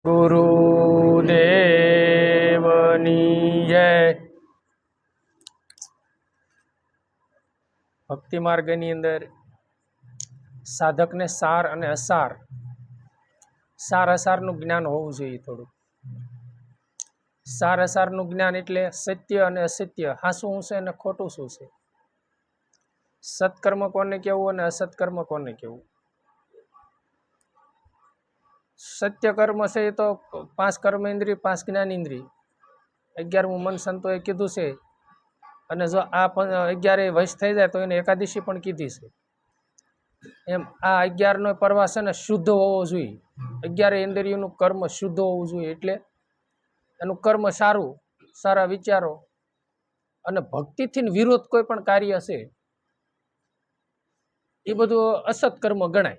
ગુરુદેવની જય. ભક્તિ માર્ગની અંદર સાધકને સાર અને અસાર, સાર અસારનું જ્ઞાન હોવું જોઈએ. થોડું સાર અસારનું જ્ઞાન એટલે સત્ય અને અસત્ય, હાસું શું છે અને ખોટું શું છે, સત્કર્મ કોને કહેવું અને અસત્કર્મ કોને કહેવું. સત્ય કર્મ છે એ તો 5 કર્મેન્દ્રિય, 5 જ્ઞાનેન્દ્રિય, 11મું મન સંતોએ કીધું છે. અને જો આ 11 વશ થઈ જાય તો એને એકાદશી પણ કીધી છે. એમ આ 11નો પ્રવાસ છે ને શુદ્ધ હોવો જોઈએ. 11 ઇન્દ્રિયોનું કર્મ શુદ્ધ હોવું જોઈએ. એટલે એનું કર્મ સારું, સારા વિચારો અને ભક્તિથી વિરોધ કોઈ પણ કાર્ય છે એ બધું અસત કર્મ ગણાય.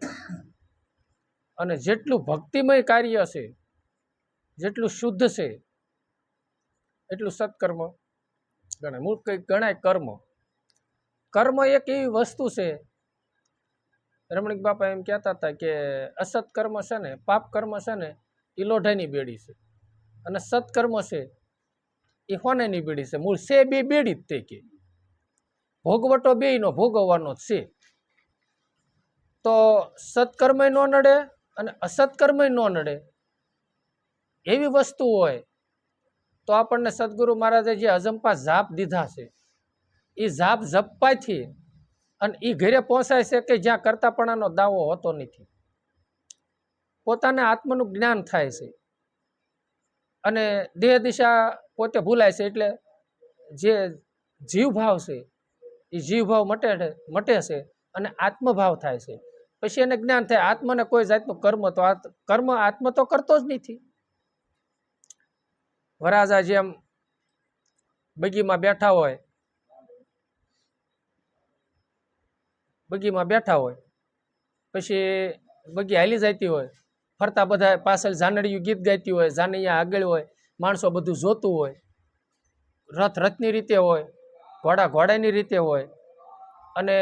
અને જેટલું ભક્તિમય કાર્ય છે, જેટલું શુદ્ધ છે, એટલું સત્કર્મ ગણાય. મૂળ કંઈક ગણાય કર્મ. કર્મ એક એવી વસ્તુ છે, રમણીક બાપા એમ કહેતા હતા કે અસત કર્મ છે ને, પાપ કર્મ છે ને એ લોઢાની બેડી છે, અને સત્કર્મ છે એ હોનાની બેડી છે. મૂળ છે બે બેડી જ તે કે ભોગવટો બેયનો ભોગવવાનો જ છે. તો સત્કર્મ ન નડે અને અસત્કર્મ ન નડે એવી વસ્તુ હોય તો આપણને સદગુરુ મહારાજે જે અજંપા જાપ દીધા છે એ જાપ જપવાથી અને એ ઘરે પહોંચાય છે કે જ્યાં કરતાપણાનો દાવો હોતો નથી. પોતાને આત્માનું જ્ઞાન થાય છે અને દેહ દિશા પોતે ભૂલાય છે. એટલે જે જીવભાવ છે એ જીવભાવ મટે છે અને આત્મભાવ થાય છે. પછી એને જ્ઞાન થાય આત્માને કોઈ જાતનું કર્મ તો કર્મ આત્મા તો કરતો જ નથી. વરાજા જેમ બગીમાં બેઠા હોય, પછી બગી હાલી જતી હોય, ફરતા બધા પાછળ જાનડિયું ગીત ગાતી હોય, જાનૈયા આગળ હોય, માણસો બધું જોતું હોય, રથ રથની રીતે હોય, ઘોડા ઘોડાની રીતે હોય. અને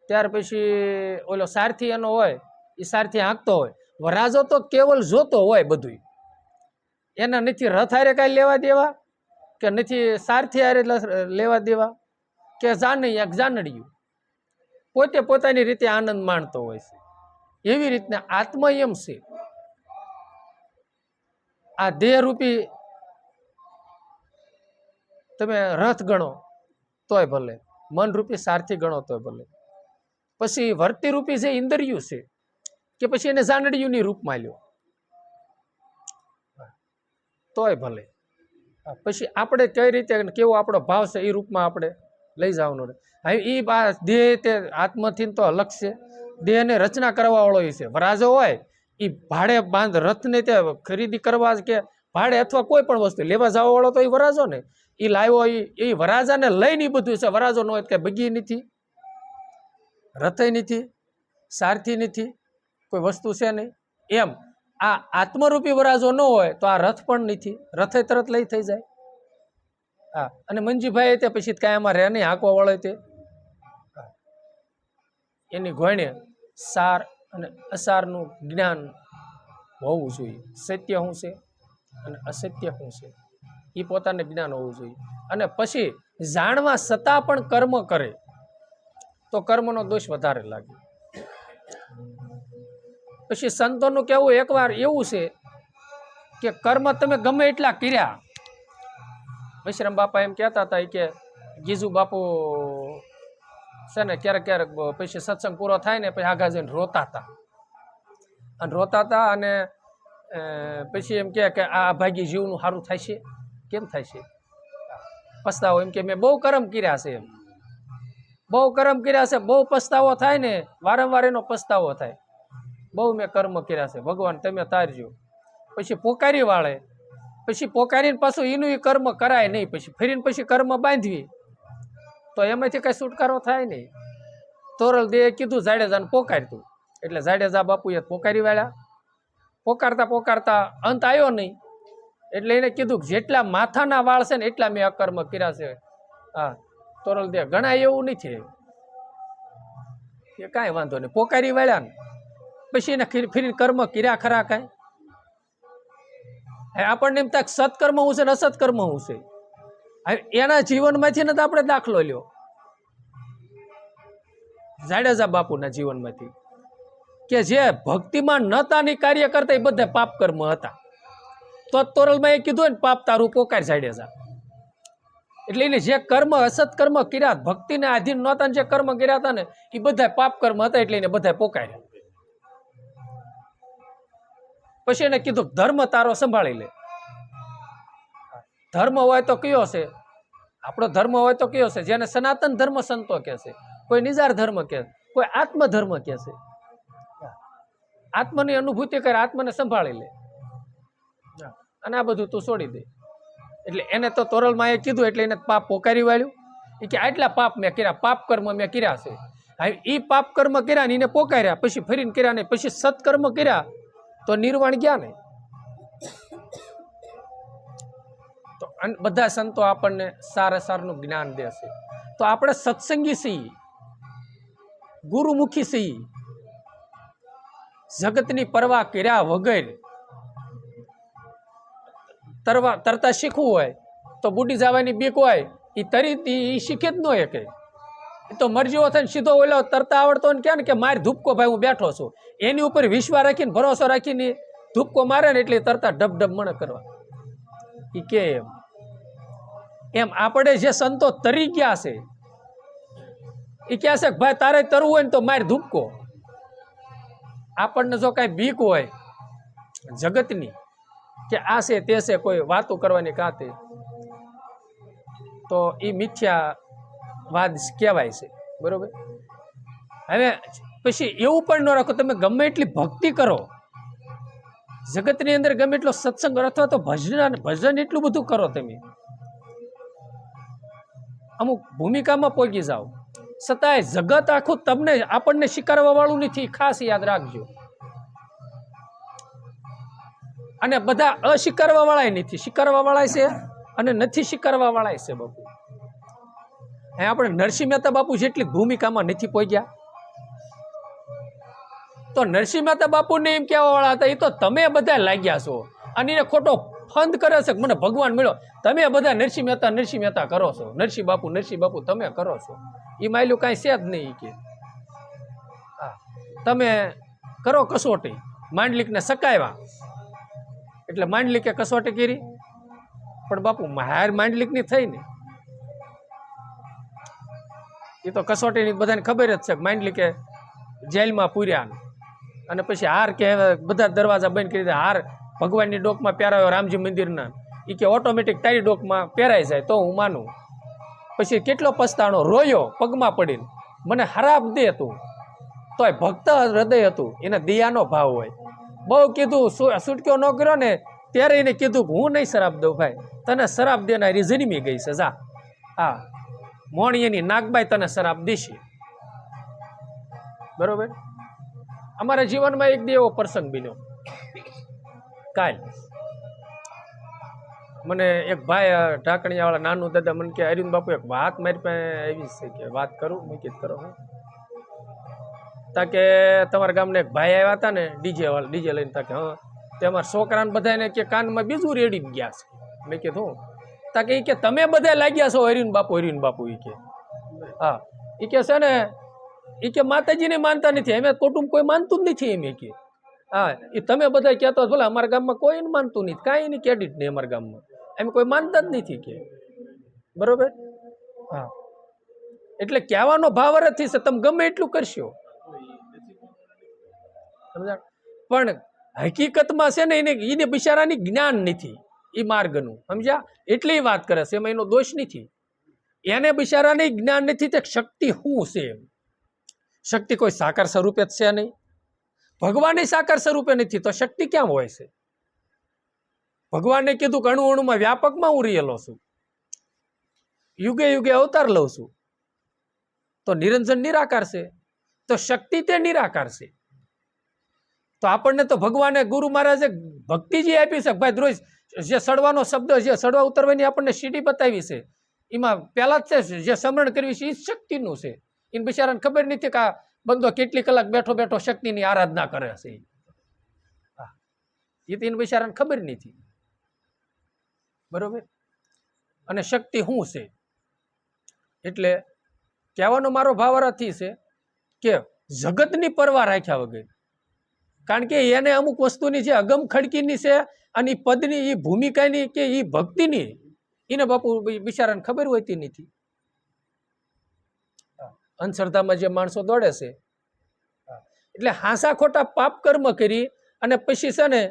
ત્યાર પછી ઓલો સારથી એનો હોય એ સારથી હાંકતો હોય. વરાજો તો કેવલ જોતો હોય બધું. એના નથી રથ હારે કાંઈ લેવા દેવા, કે નથી સારથી હારે લેવા દેવા, કે જાનૈયા જાનડિયું. પોતે પોતાની રીતે આનંદ માણતો હોય છે. એવી રીતના આત્મા એમ છે. આ દેહરૂપી તમે રથ ગણો તોય ભલે, મનરૂપી સારથી ગણો તોય ભલે, પછી વર્તિરૂપી જે ઇન્દ્રિયું છે કે પછી એને જાનડિયુંની રૂપમાં લ્યો તોય ભલે. પછી આપણે કઈ રીતે કેવો આપણો ભાવ છે એ રૂપમાં આપણે લઈ જવાનું રહે. હવે એ દેહ તે આત્માથી તો અલગ છે. દેહને રચના કરવા વાળો એ છે. વરાજો હોય એ ભાડે રથને તે ખરીદી કરવા કે ભાડે અથવા કોઈ પણ વસ્તુ લેવા જવા વાળો તો એ વરાજો ને. એ લાવ્યો એ વરાજાને લઈને બધું છે. વરાજો ન હોય કે બગી નથી, રથય નથી, સારથી નથી, કોઈ વસ્તુ છે નહીં. એમ આ આત્મરૂપી વરાજો ન હોય તો આ રથ પણ નથી. રથે તરત લઈ થઈ જાય. હા, અને મંજીભાઈ તે પછી કાંઈ આમાં રહે નહીં, હાંકવા વાળો તે એની ઘોણે સાર અને અસારનું જ્ઞાન હોવું જોઈએ. સત્ય શું છે અને અસત્ય શું છે એ પોતાને જ્ઞાન હોવું જોઈએ. અને પછી જાણવા છતાં પણ કર્મ કરે તો કર્મનો દોષ વધારે લાગે. પછી સંતોનું કહેવું એકવાર એવું છે કે કર્મ તમે ગમે એટલા કર્યા. વિશ્રામ બાપા એમ કહેતા હતા કે ગીજુ બાપુ છે ને ક્યારેક ક્યારેક પછી સત્સંગ પૂરો થાય ને પછી આગા જઈને રોતા હતા. અને પછી એમ કે આ ભાગી જીવનું સારું થાય છે. કેમ થાય છે? પસ્તાવો. એમ કે મેં બહુ કર્મ કર્યા છે, એમ બહુ કર્મ કર્યા છે, બહુ પસ્તાવો થાય ને, વારંવાર એનો પસ્તાવો થાય. બહુ મેં કર્મ કર્યા છે, ભગવાન તમે તારજો. પછી પોકારી વાળે, પછી પોકારીને પાછું એનું એ કર્મ કરાય નહીં. પછી ફરીને પછી કર્મ બાંધવી તો એમાંથી કઈ છુટકારો થાય નહીં. તોરલ દેહ કીધું જાડેજાને પોકારતું, એટલે જાડેજા બાપુએ પોકારી વાળ્યા. પોકારતા અંત આવ્યો નહીં. એટલે એને કીધું કે જેટલા માથાના વાળ છે ને એટલા મેં અકર્મ કર્યા છે. હા, તોરલ દેહ ઘણા એવું નથી કે કાંઈ વાંધો નહીં, પોકારી વાળ્યા ને પછી એને ફરીને કર્મ કર્યા ખરા કાંઈ? આપણને એમ થાય સત્કર્મ હું છે ને અસત્કર્મ હું છે. એના જીવનમાંથી ને તો આપણે દાખલો લ્યો, જાડેજા બાપુના જીવનમાંથી, કે જે ભક્તિમાં નતાની કાર્ય કરતા એ બધા પાપ કર્મ હતા. તો તોરલમાં એ કીધું ને પાપ તારું પોકાર જાડેજા. એટલે એને જે કર્મ અસત્કર્મ કર્યા, ભક્તિને આધીન નહોતા જે કર્મ કર્યા હતા ને એ બધા પાપ કર્મ હતા, એટલે એને બધા પોકાર્યા. પછી એને કીધું ધર્મ તારો સંભાળી લે. ધર્મ હોય તો કયો છે આપણો? ધર્મ હોય તો કયો છે? જેને સનાતન ધર્મ સંતો કે છે, કોઈ નિજાર ધર્મ કે, કોઈ આત્મધર્મ કે છે. આત્માની અનુભૂતિ કરે, આત્માને સંભાળી લે, અને આ બધું તું છોડી દે. એટલે એને તો તોરલમાં એ કીધું, એટલે એને પાપ પોકારી વાળ્યું. એ કે આટલા પાપ મેં કર્યા, પાપ કર્મ મેં કર્યા છે. હવે એ પાપ કર્મ કર્યા ને એને પોકાર્યા, પછી ફરીને કર્યા નહીં, પછી સત્કર્મ કર્યા તો નિર્વાણ ગયા ને. તો બધા સંતો આપણને સારનું જ્ઞાન દેશે. તો આપણે સત્સંગી છીએ, ગુરુમુખી છીએ. જગતની પરવા કર્યા વગર તરતા શીખવું હોય તો બુડી જવાની બીક હોય, એ તરી શીખે જ ન શકે. એ તો મરજીઓ થઈને સીધો ઓલો તરતા આવડતો ને કે ને કે મારી ધૂપકો ભાઈ હું બેઠો છું, એની ઉપર વિશ્વાસ રાખીને ભરોસો રાખીને ધૂપકો મારે ને એટલે તરતા ઢબ ઢબ મણ કરવા. એ કે એમ આપણે જે સંતો તરી ગયા છે એ કહે છે કે ભાઈ તારે તરવું હોય ને તો મારી ધૂપકો. આપણને જો કાંઈ બીક હોય જગતની કે આ છે તે છે, કોઈ વાતો કરવાની કાતે, તો એ મિથ્યા વાદ કહેવાય છે. બરોબર? હવે પછી એવું પણ ન રાખો, તમે ગમે એટલી ભક્તિ કરો જગતની અંદર, ગમે એટલો સત્સંગ અથવા તો ભજન એટલું બધું કરો, તમે અમુક ભૂમિકામાં પહોંચી જાઓ, છતાંય જગત આખું તમને આપણને સ્વીકારવા વાળું નથી, ખાસ યાદ રાખજો. અને બધા અસ્વીકારવા વાળા નથી, સ્વીકારવા વાળા છે અને નથી સ્વીકારવા વાળા છે. બાપુ આપણે નરસિંહ મહેતા બાપુ જેટલી ભૂમિકામાં નથી પહોંચ્યા. તો નરસિંહ મહેતા બાપુને એમ કહેવા વાળા હતા, એ તો તમે બધા લાગ્યા છો અને એને ખોટો ફંદ કરે છે કે મને ભગવાન મળ્યો. તમે બધા નરસિંહ મહેતા કરો છો, નરસિંહ બાપુ તમે કરો છો. એ માયલું કાંઈ છે જ નહીં. કે હા તમે કરો કસોટી, માંડલિકને સકાવ્યા એટલે માંડલિકે કસોટી કરી, પણ બાપુ હાર માંડલિકની થઈ ને. એ તો કસોટીની બધાને ખબર જ છે કે માંડલિકે જેલમાં પૂર્યા અને પછી હાર કે બધા દરવાજા બંધ કરી દે. હાર ભગવાનની ડોકમાં પહેરાયો રામજી મંદિરના, એ કે ઓટોમેટિક તારી ડોકમાં પહેરાઈ જાય તો હું માનું. પછી કેટલો પસ્તાણો, રોયો પગમાં પડીને, મને હરાબ દે તું. તોય ભક્ત હૃદય હતું, એને દયાનો ભાવ હોય. બહુ કીધું, છૂટક્યો ન કર્યો ને ત્યારે એને કીધું કે હું નહીં શરાબ દઉં ભાઈ, તને શરાબ દેનારી જન્મી ગઈ છે, જા. હા મોણીએની નાગબાઈ તને શરાબ દેશે. બરોબર? અમારા જીવનમાં એક દી એવો પ્રસંગ બન્યો. કાલ મને એક ભાઈ ઢાકણિયા વાળા નાનું દાદા મને કે અરવિંદ બાપુ એક વાત મારી પાસે આવી છે, કે વાત કરું. મેં કીધું કરો. તા કે તમારા ગામને એક ભાઈ આવ્યા હતા ને ડીજે લઈને. તા કે હા, તે અમારા છોકરાને બધાને કે કાનમાં બીજું રેડી ગયા છે. મેં કીધું તા કે એ કે તમે બધા લાગ્યા છો અરવિંદ બાપુ. એ કે હા, એ કે છે ને, એ કે માતાજીને માનતા નથી, અમે કુટુંબ કોઈ માનતું જ નથી. એમ કે હા, એ તમે બધા કહેતો ભલે અમારા ગામમાં કોઈ માનતું નથી, કાંઈ એની ક્રેડિટ નહીં અમારા ગામમાં, એમ કોઈ માનતા જ નથી. કે બરોબર? હા, એટલે કહેવાનો ભાવ જ છે, તમે ગમે એટલું કરશો. પણ હકીકતમાં છે ને એને બિચારાની જ્ઞાન નથી એ માર્ગનું, સમજ્યા? એટલે વાત કરે છે, એમાં એનો દોષ નથી. એને બિચારાને જ્ઞાન નથી તે શક્તિ શું છે. શક્તિ કોઈ સાકાર સ્વરૂપે જ છે નહીં, ભગવાનની સાકાર સ્વરૂપે નથી, તો શક્તિ ક્યાં હોય છે? ભગવાનને કીધું કે અણુ અણુમાં વ્યાપકમાં હું રહેલો છું, યુગે યુગે અવતાર લઉં છું. તો નિરંજન નિરાકાર છે, તો શક્તિ તે નિરાકાર છે. તો આપણને તો ભગવાને ગુરુ મહારાજે ભક્તિ જે આપી છે, ભાઈ દ્રોજ જે સડવાનો શબ્દ, જે સડવા ઉતરવાની આપણને સીડી બતાવી છે, એમાં પહેલા જ છે જે સમરણ કરવી છે એ શક્તિનું છે. એને બિચારાને ખબર નથી કે આ બંદો કેટલી કલાક બેઠો બેઠો શક્તિની આરાધના કરે છે. એ તો એને બિચારાને ખબર નથી. બરોબર. અને શક્તિ શું છે? એટલે કહેવાનો મારો ભાવાર્થી છે કે જગતની પરવા રાખ્યા વગર, કારણ કે એને અમુક વસ્તુની જે અગમ ખડકીની છે અને એ પદની એ ભૂમિકાની કે એ ભક્તિની એને બાપુ બિચારાને ખબર હોતી નથી. અંધશ્રદ્ધામાં જે માણસો દોડે છે એટલે હાંસા ખોટા પાપ કર્મ કરી અને પછી છે ને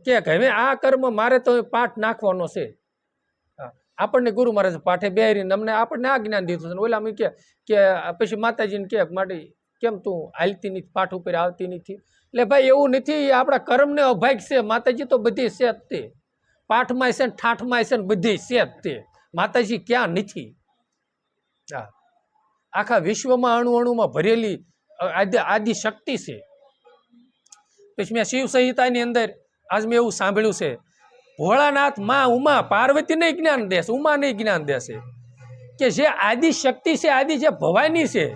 કે હવે આ કર્મ મારે તો પાઠ નાખવાનો છે. આપણને ગુરુ મહારાજ પાઠે બેહારીને અમને આપણને આ જ્ઞાન દીધું છે. ઓલા કે પછી માતાજીને કે માટે કેમ તું હાલતી નથી, પાઠ ઉપર આવતી નથી? એટલે ભાઈ એવું નથી, આપણા કર્મને અભાગ છે. માતાજી તો બધી છે જ તે, પાઠમાં છે ને ઠાઠમાં છે ને બધી છે જ તે. માતાજી ક્યાં નથી? હા, આખા વિશ્વમાં અણુ અણુમાં ભરેલી આદિ શક્તિ છે. પછી મેં શિવ સંહિતાની અંદર આજ મેં એવું સાંભળ્યું છે, ભોળાનાથ માં ઉમા પાર્વતી નહીં જ્ઞાન દેશે, ઉમા નહીં જ્ઞાન દેશે કે જે આદિ શક્તિ છે, આદિ જે ભવાની છે,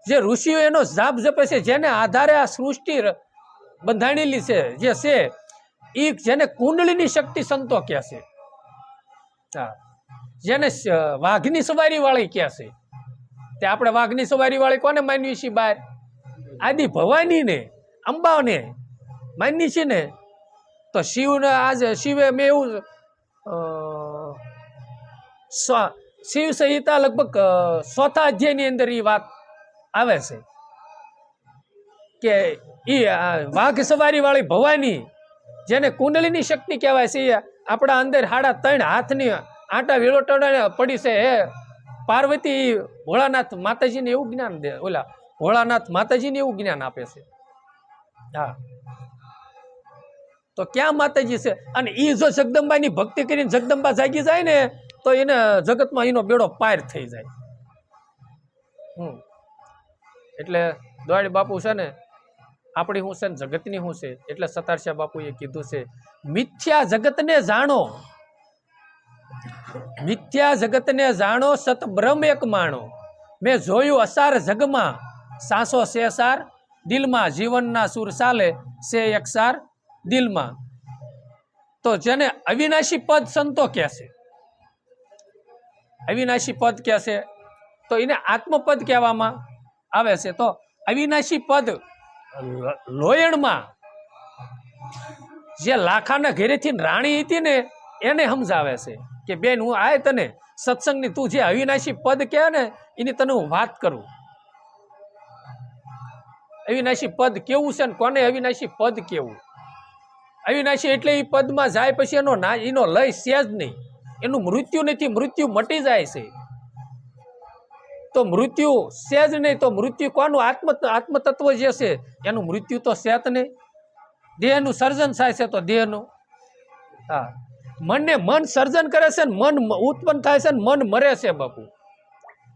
જે ઋષિઓ એનો જાપ જપે છે, જેને આધારે આ સૃષ્ટિ બંધાણેલી છે, જે છે એ જેને કુંડળીની શક્તિ સંતો કહે છે. હા, જેને વાઘની સવારી વાળી કહે છે. તે આપણે વાઘની સવારી વાળી કોને માનવી છીએ? બહાર આદિ ભવાની ને અંબાને માનવી છે ને. તો શિવને આજે શિવે મેં એવું શિવ સંહિતા લગભગ 4થા અધ્યાયની અંદર એ વાત આવે છે કે એ વાઘ સવારી વાળી ભવાની જેને કુંડલીની શક્તિ કહેવાય છે, આપણા અંદર 3.5 હાથની આટા વેલોટોડા પડી છે. હે પાર્વતી ભોળાનાથ માતાજીને એવું જ્ઞાન દે, ઓલા ભોળાનાથ માતાજીને એવું જ્ઞાન આપે છે. હા, તો ક્યાં માતાજી છે? અને એ જો જગદંબાની ભક્તિ કરીને જગદંબા જાગી જાય ને તો એને જગતમાં એનો બેડો પાર થઈ જાય. એટલે દોડ બાપુ છે ને આપણી શું છે ને જગતની શું છે? એટલે સતારશા બાપુએ કીધું છે, મિથ્યા જગતને જાણો, મિથ્યા જગતને જાણો, સત બ્રહ્મ એક માણો. મેં જોયું અસાર જગમાં, સાસો છે સાર દિલમાં, જીવનના સુર ચાલે છે એકસાર દિલમાં. તો જેને અવિનાશી પદ સંતો કહે છે, અવિનાશી પદ કહે છે તો એને આત્મપદ કહેવામાં આવે છે. તો અવિનાશી પદ લોયણમાં જે લાખાના ઘેરેથી રાણી હતી ને એને સમજાવે છે કે બેન હું આય તને સત્સંગની, તું જે અવિનાશી પદ કહે ને એની તને હું વાત કરું. અવિનાશી પદ કેવું છે ને કોને અવિનાશી પદ કેવું? અવિનાશી એટલે એ પદમાં જાય પછી એનો લય છે જ નહીં, એનું મૃત્યુ નથી, મૃત્યુ મટી જાય છે. તો મૃત્યુ છે જ નહીં, તો મૃત્યુ કોનું? આત્મતત્વ જે છે એનું મૃત્યુ તો છે જ નહીં. દેહનું સર્જન થાય છે તો દેહનું. હા, મનને મન સર્જન કરે છે ને મન ઉત્પન્ન થાય છે ને મન મરે છે બાપુ.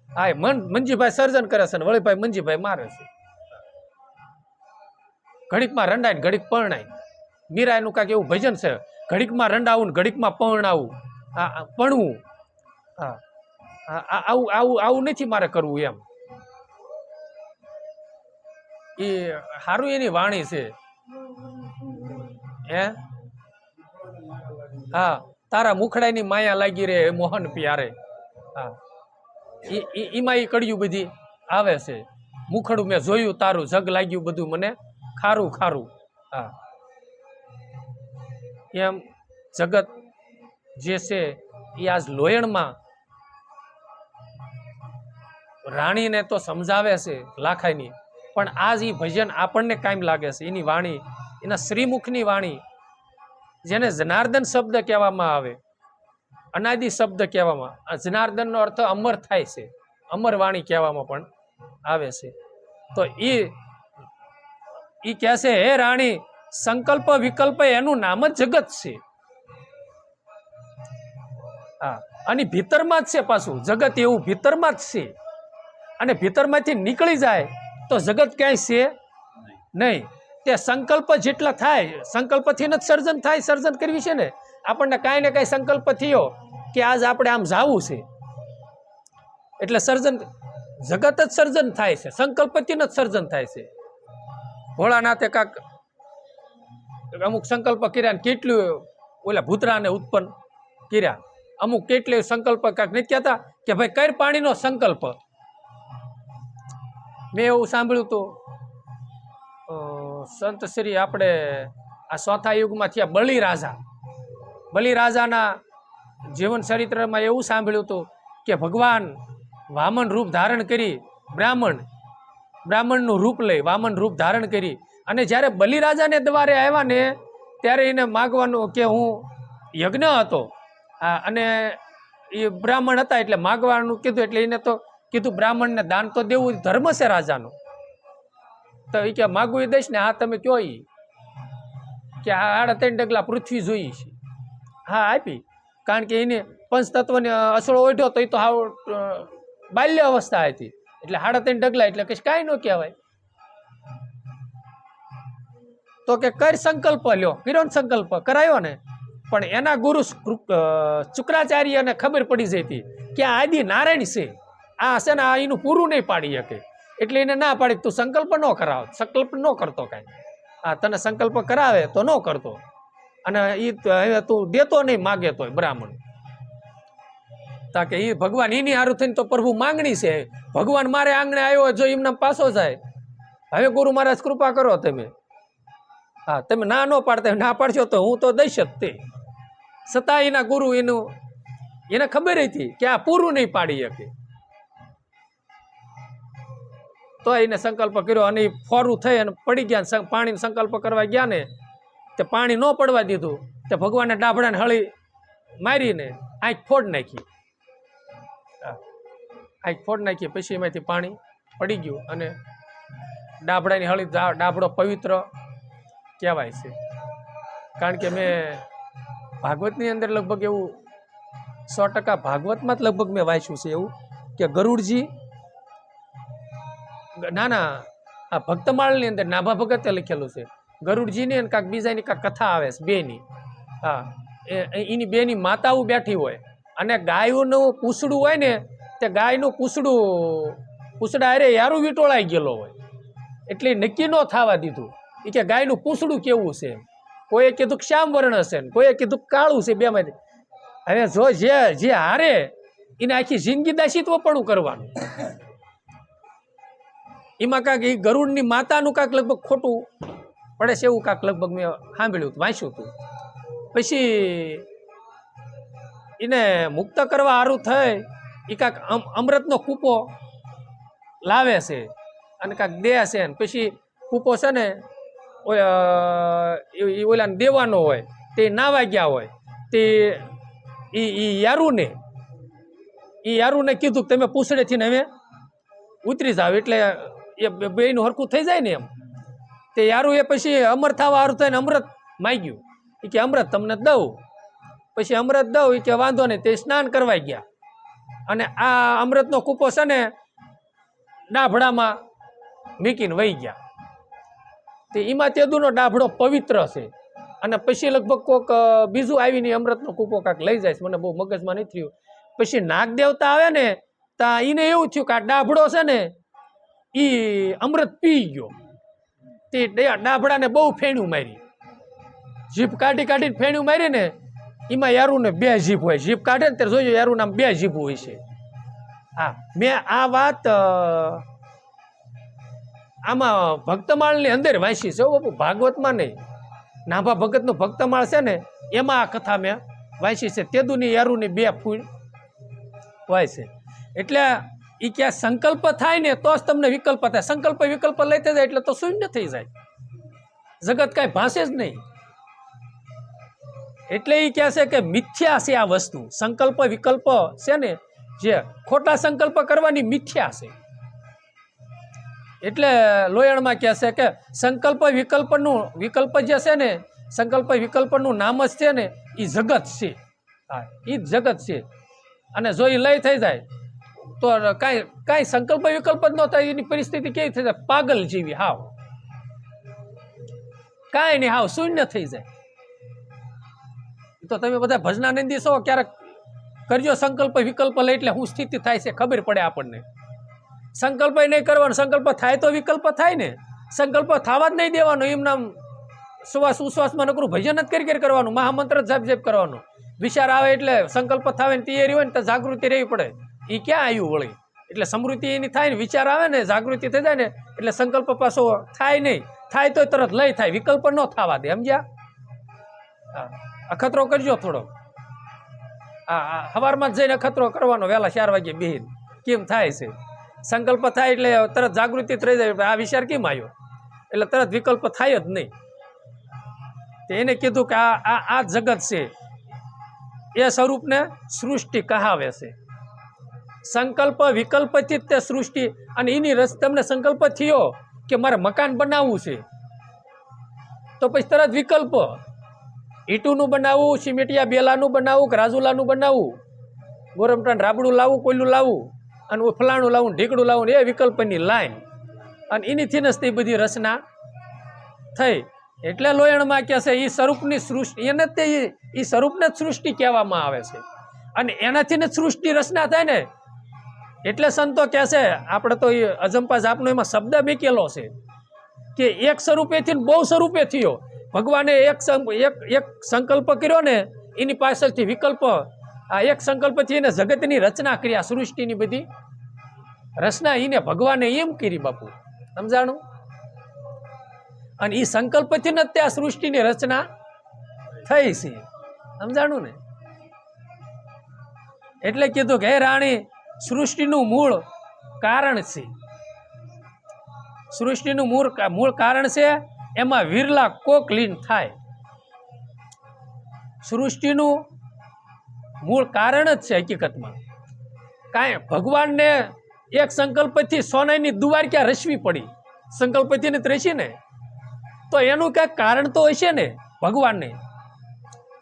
હા, મન મંજીભાઈ સર્જન કરે છે ને વળીભાઈ મંજીભાઈ મારે છે. ઘડીકમાં રંડાય ને ઘડીક પરણાય. મીરાનું કાંઈક એવું ભજન છે, ઘડીકમાં રંડાવું ને ઘડીકમાં પરણાવું, પણવું. હા, આવું આવું આવું નથી મારે કરવું એમ. એ સારું એની વાણી છે. હે હા, તારા મુખડાની માયા લાગી રે મોહન પ્યારે. હા, એમાં એ કડિયું બધી આવે છે. મુખડું મેં જોયું તારું, જગ લાગ્યું બધું મને ખારું ખારું. હા, એમ જગત જે છે એ આજ લોયણમાં રાણીને તો સમજાવે છે લાખાઈની, પણ આજ એ ભજન આપણને કાયમ લાગે છે. એની વાણી, એના શ્રીમુખની વાણી, જેને જનાર્દન શબ્દ કહેવામાં આવે, અનાદિ શબ્દ કહેવામાં. જનાર્દનનો અર્થ અમર થાય છે, અમર વાણી કહેવામાં પણ આવે છે. તો એ કહે છે, હે રાણી સંકલ્પ વિકલ્પ એનું નામ જ જગત છે. હા, અને ભીતરમાં જ છે પાછું જગત, એવું ભીતરમાં જ છે. અને ભીતરમાંથી નીકળી જાય તો જગત ક્યાંય છે નહીં. તે સંકલ્પ જેટલા થાય, સંકલ્પથી જ સર્જન થાય. સર્જન કરવી છે ને આપણને કાંઈ ને કાંઈ સંકલ્પ થયો કે આજ આપણે આમ જાવું છે, એટલે સર્જન, જગત જ સર્જન થાય છે, સંકલ્પથી જ સર્જન થાય છે. ભોળાનાથે કાંક અમુક સંકલ્પ કર્યા ને કેટલું ઓલા ભૂતરાને ઉત્પન્ન કર્યા. અમુક કેટલે સંકલ્પ કાંક નથી કહેતા કે ભાઈ કઈ પાણીનો સંકલ્પ. મેં એવું સાંભળ્યું હતું સંત શ્રી આપણે આ ચોથા યુગમાં થયા બલિરાજાના જીવન ચરિત્રમાં એવું સાંભળ્યું હતું કે ભગવાન વામન રૂપ ધારણ કરી બ્રાહ્મણનું રૂપ લઈ વામન રૂપ ધારણ કરી અને જ્યારે બલિરાજાને દ્વારે આવ્યા ને ત્યારે એને માગવાનું કે હું યજ્ઞ હતો અને એ બ્રાહ્મણ હતા એટલે માગવાનું કીધું એટલે એને તો કીધું બ્રાહ્મણને દાન તો દેવું ધર્મ છે રાજાનો. તો એ કે માગવું એ દઈશ ને. હા તમે કયો એ કે આ 3 ડગલા પૃથ્વી જોઈ છે. હા આપી, કારણ કે એને પંચતત્વને અસળો ઓઢ્યો તો એ તો હાવ બાલ્ય અવસ્થા હતી એટલે 3.5 ડગલા એટલે કઈ કાંઈ ન કહેવાય. તો કે કર સંકલ્પ લ્યો, કર્યો સંકલ્પ કરાયો ને. પણ એના ગુરુ શુક્રાચાર્યને ખબર પડી જતી કે આ આદિ નારાયણ છે, આ છે ને આ એનું પૂરું નહીં પાડી શકે એટલે એને ના પાડી તું સંકલ્પ ન કરાવ, સંકલ્પ ન કરતો કાંઈ. હા તને સંકલ્પ કરાવે તો ન કરતો અને એ તું દેતો નહીં માગે તોય બ્રાહ્મણ. તાકે એ ભગવાન એની હારું થઈને તો પ્રભુ માંગણી છે. ભગવાન મારે આંગણે આવ્યો જો એમના પાછો જાય. હવે ગુરુ મહારાજ કૃપા કરો તમે. હા તમે ના ન પાડતા, ના પાડશો તો હું તો દઈશ જ તે. છતાં એના ગુરુ એને ખબર હતી કે આ પૂરું નહીં પાડી શકે. તો એને સંકલ્પ કર્યો અને ફોરું થઈ અને પડી ગયા. પાણીનો સંકલ્પ કરવા ગયા ને તે પાણી ન પડવા દીધું. તે ભગવાનને ડાભડાને હળી મારીને આંખ ફોડ નાખી. પછી એમાંથી પાણી પડી ગયું અને ડાભડાની હળી ડાભડો પવિત્ર કહેવાય છે. કારણ કે મેં ભાગવતની અંદર લગભગ એવું 100% ભાગવતમાં જ લગભગ મેં વાંચ્યું છે એવું કે ગરુડજી આ ભક્તમાળની અંદર નાભા ભગતે લખેલું છે. ગરુડજીની અને કાંક બીજાની કાંક કથા આવે છે બેની. હા એની બેની માતાઓ બેઠી હોય અને ગાયનું પૂછડું હોય ને તે ગાયનું પૂછડા અરે યારું વીંટોળાઈ ગયેલો હોય એટલે નક્કી ન થવા દીધું એ કે ગાયનું પૂછડું કેવું છે. કોઈએ કીધું શ્યામ વર્ણ છે ને કોઈએ કીધું કાળું છે. બેમાંથી હવે જો જે હારે એને આખી જિંદગી દાસીત્વપણું કરવાનું. એમાં કાંક એ ગરુડની માતાનું કાંક લગભગ ખોટું પડે છે એવું કાંક લગભગ મેં સાંભળ્યું વાંચ્યું હતું. પછી એને મુક્ત કરવા સારું થઈ એ કાંક અમૃતનો કૂપો લાવે છે અને કાંક દે છે ને પછી કૂપો છે ને ઓલાને દેવાનો હોય તે નાવા ગયા હોય તે યારુને કીધું તમે પૂછડેથી ને હવે ઉતરી જાવ એટલે એ બેયનું હરખું થઈ જાય ને એમ. તે યારું એ પછી અમર થવા સારું થઈને અમૃત માગ્યું. એ કે અમૃત તમને દઉં. પછી અમૃત દઉં એ કે વાંધો નહીં. તે સ્નાન કરવા ગયા અને આ અમૃતનો કૂપો છે ને ડાભડામાં મૂકીને વહી ગયા. તે એમાં તેદુનો ડાભડો પવિત્ર છે અને પછી લગભગ કોક બીજું આવીને અમૃતનો કૂપો કાંક લઈ જાય છે. મને બહુ મગજમાં નથી થયું. પછી નાગ દેવતા આવે ને ત્યાં એને એવું થયું કે આ ડાભડો છે ને એ અમૃત પી ગયો. તે ડાભડાને બહુ ફેણ્યું મારી, જીભ કાઢીને ફેણ્યું મારી ને એમાં યારુને 2 જીભ હોય. જીભ કાઢે ને ત્યારે જોયું યારુના 2 જીભ હોય છે. હા મેં આ વાત આમાં ભક્તમાળની અંદર વાંચી છે બાપુ, ભાગવતમાં નહીં. નાભા ભગતનું ભક્તમાળ છે ને એમાં આ કથા મેં વાંચી છે. તેદુની યારુની 2 ફૂલ હોય છે. એટલે એ ક્યાં સંકલ્પ થાય ને તો જ તમને વિકલ્પ થાય. સંકલ્પ વિકલ્પ લઈ જાય એટલે તો શૂન્ય થઈ જાય. જગત કાંઈ ભાષે જ નહીં. એટલે એ કહે છે કે મિથ્યા છે આ વસ્તુ. સંકલ્પ વિકલ્પ છે ને જે ખોટા સંકલ્પ કરવાની મિથ્યા છે. એટલે લોયણમાં કહે છે કે સંકલ્પ વિકલ્પ જે છે ને સંકલ્પ વિકલ્પનું નામ જ છે ને એ જગત છે. હા એ જ જગત છે. અને જો એ લય થઈ જાય તો કાંઈ સંકલ્પ વિકલ્પ જ ન થાય. એની પરિસ્થિતિ કેવી થઈ જાય? પાગલ જેવી, હાવ કાંઈ નહીં, હાવ શૂન્ય થઈ જાય. તો તમે બધા ભજનાનંદી છો, ક્યારેક કરજો સંકલ્પ વિકલ્પ લઈ એટલે શું સ્થિતિ થાય છે ખબર પડે આપણને. સંકલ્પ નહીં કરવાનો, સંકલ્પ થાય તો વિકલ્પ થાય ને. સંકલ્પ થવા જ નહીં દેવાનો. એમ નામ શ્વાસ ઉશ્વાસમાં નકરું ભજન જ કરી કરવાનું, મહામંત્ર જ જાપ જાપ કરવાનું. વિચાર આવે એટલે સંકલ્પ થાય ને તૈયારી હોય ને તો જાગૃતિ રહેવી પડે. એ ક્યાં આવ્યું વળી? એટલે સમૃદ્ધિ એની થાય ને, વિચાર આવે ને જાગૃતિ થઈ જાય ને એટલે સંકલ્પ પાછો થાય નહીં. થાય તો તરત લઈ થાય, વિકલ્પ ન થવા દે. સમજ્યા? હા, અખતરો કરજો થોડો. હા, સવારમાં જ જઈને અખતરો કરવાનો વહેલા 4 વાગે બેહીને. કેમ થાય છે? સંકલ્પ થાય એટલે તરત જાગૃતિ થઈ જાય. આ વિચાર કેમ આવ્યો? એટલે તરત વિકલ્પ થાય જ નહીં. એને કીધું કે આ જગત છે એ સ્વરૂપને સૃષ્ટિ કહાવે છે. સંકલ્પ વિકલ્પથી જ તે સૃષ્ટિ. અને એની રસ તમને સંકલ્પ થયો કે મારે મકાન બનાવવું છે તો પછી તરત વિકલ્પ, ઈટુનું બનાવવું, સિમેટિયા બેલાનું બનાવવું કે રાજુલાનું બનાવવું, ગોરમટાણ રાબડું લાવવું, કોયલું લાવવું અને ફલાણું લાવવું, ઢીકડું લાવવું, એ વિકલ્પની લાઈન. અને એનીથી જ તે બધી રચના થઈ. એટલે લોયણમાં કહે છે એ સ્વરૂપની સૃષ્ટિ, એને તે એ સ્વરૂપને જ સૃષ્ટિ કહેવામાં આવે છે. અને એનાથી જ સૃષ્ટિ રચના થાય ને એટલે સંતો કહે છે, આપણે તો એ અજંપા જાપનો એમાં શબ્દ મૂકેલો છે કે એક સ્વરૂપેથી બહુ સ્વરૂપે થયો. ભગવાને એક સંકલ્પ કર્યો ને એની પાછળથી વિકલ્પ, આ એક સંકલ્પથી એને જગતની રચના કરી. આ સૃષ્ટિની બધી રચના એને ભગવાને એમ કરી બાપુ. સમજાણું? અને એ સંકલ્પથી જ ત્યાં સૃષ્ટિની રચના થઈ છે. સમજાણું ને? એટલે કીધું કે હે રાણી, સૃષ્ટિનું મૂળ કારણ છે. સૃષ્ટિનું મૂળ કારણ છે, એમાં વિરલા કોક લીન થાય. સૃષ્ટિનું મૂળ કારણ જ છે હકીકતમાં. કાંઈ ભગવાનને એક સંકલ્પથી સોનાની દુવાર ક્યાં રચવી પડી? સંકલ્પથી ને રચી ને તો એનું કંઈક કારણ તો હશે ને ભગવાનને.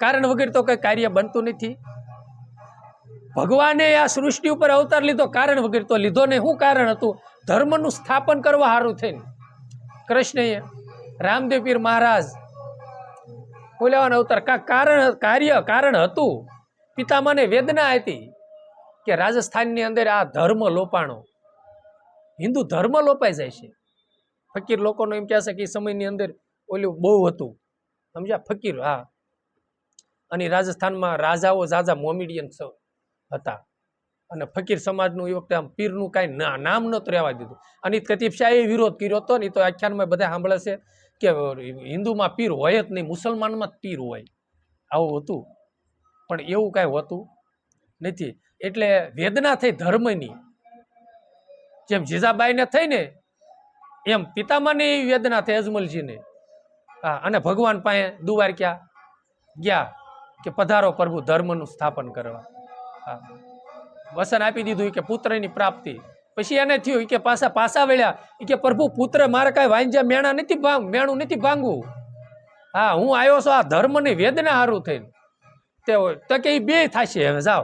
કારણ વગર તો કંઈ કાર્ય બનતું નથી. ભગવાને આ સૃષ્ટિ ઉપર અવતાર લીધો કારણ વગર તો લીધો ને. શું કારણ હતું? ધર્મનું સ્થાપન કરવા સારું થઈને કૃષ્ણએ, રામદેવ પીર મહારાજ બોલાવાનો અવતાર. કારણ હતું. પિતામાને વેદના હતી કે રાજસ્થાનની અંદર આ ધર્મ લોપાણો, હિન્દુ ધર્મ લોપાઈ જાય છે. ફકીર લોકોનો એમ કહે છે કે એ સમયની અંદર ઓલું બહુ હતું. સમજ્યા? ફકીર. હા. અને રાજસ્થાનમાં રાજાઓ જાજા મોમેડિયન હતા અને ફકીર સમાજનું એ વખતે આમ પીરનું કાંઈ નામ નહોતું રહેવા દીધું. અને કતીબ શાહે વિરોધ કર્યો હતો ને. તો આખ્યાનમાં બધા સાંભળે છે કે હિન્દુમાં પીર હોય જ નહીં, મુસલમાનમાં જ પીર હોય. આવું હતું, પણ એવું કાંઈ હોતું નથી. એટલે વેદના થઈ ધર્મની. જેમ જીજાબાઈને થઈ ને એમ પિતામાની વેદના થઈ અજમલજીને. હા. અને ભગવાન પાસે દુવાર ક્યાં ગયા કે પધારો પ્રભુ ધર્મનું સ્થાપન કરવા. હા. વસન આપી દીધું કે પુત્રની પ્રાપ્તિ. પછી એને થયું કે પાછા વળ્યા કે પ્રભુ પુત્ર મારે કાંઈ વાંજ્યા મેણું નથી ભાંગવું. હા, હું આવ્યો છું આ ધર્મની વેદના સારું થઈને. તો કે એ બે થશે હવે જાઓ.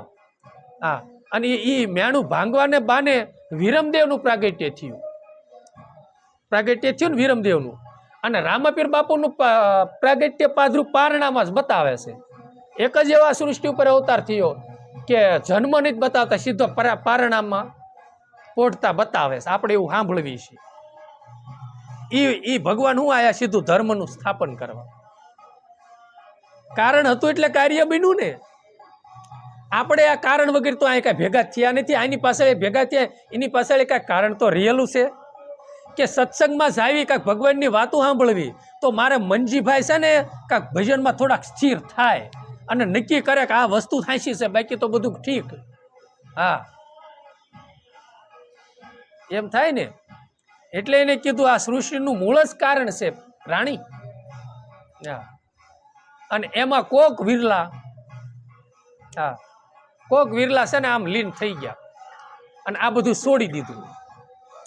હા. અને એ મેણું ભાંગવાને બાને વિરમદેવનું પ્રાગટ્ય થયું. ને વિરમદેવનું. અને રામાપીર બાપુનું પ્રાગટ્ય પાદરું પારણામાં જ બતાવે છે. એક જ એવા સૃષ્ટિ ઉપર અવતાર થયો કે જન્મ નથી બતાવતા, સીધો પારણામાં પોઢતા બતાવે છે. આપણે એવું સાંભળવી છે. એ ભગવાન શું આયા સીધું ધર્મનું સ્થાપન કરવા. કારણ હતું એટલે કાર્ય બન્યું ને. આપણે આ કારણ વગર તો અહીં કાંઈ ભેગા થયા નથી. આની પાછળ ભેગા થયા એની પાછળ કાંઈ કારણ તો રિયલું છે કે સત્સંગમાં જાવી કાંઈક ભગવાનની વાતો સાંભળવી તો મારે મનજીભાઈ છે ને કાંઈક ભજનમાં થોડાક સ્થિર થાય અને નક્કી કરે કે આ વસ્તુ થાંસી છે, બાકી તો બધું ઠીક. હા, એમ થાય ને. એટલે એને કીધું આ સૃષ્ટિનું મૂળ જ કારણ છે રાણી. હા. અને એમાં કોક વિરલા, હા, કોક વિરલા છે ને આમ લીન થઈ ગયા અને આ બધું છોડી દીધું.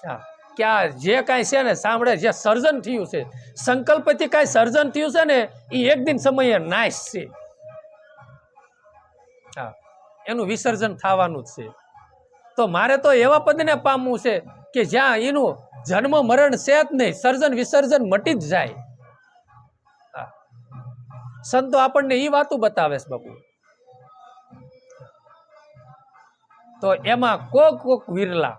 હા. કે આ જે કાંઈ છે ને સાંભળે જે સર્જન થયું છે, સંકલ્પથી કાંઈ સર્જન થયું છે ને એ એક દિન સમયે નાશ છે. હા. એનું વિસર્જન થવાનું જ છે. તો મારે તો એવા પદને પામવું છે કે જ્યાં એનું જન્મ મરણ છે જ નહીં, સર્જન વિસર્જન મટી જ જાય. હા. સંતો આપણને એ વાતો બતાવે છે બાપુ. તો એમાં કોક વિરલા,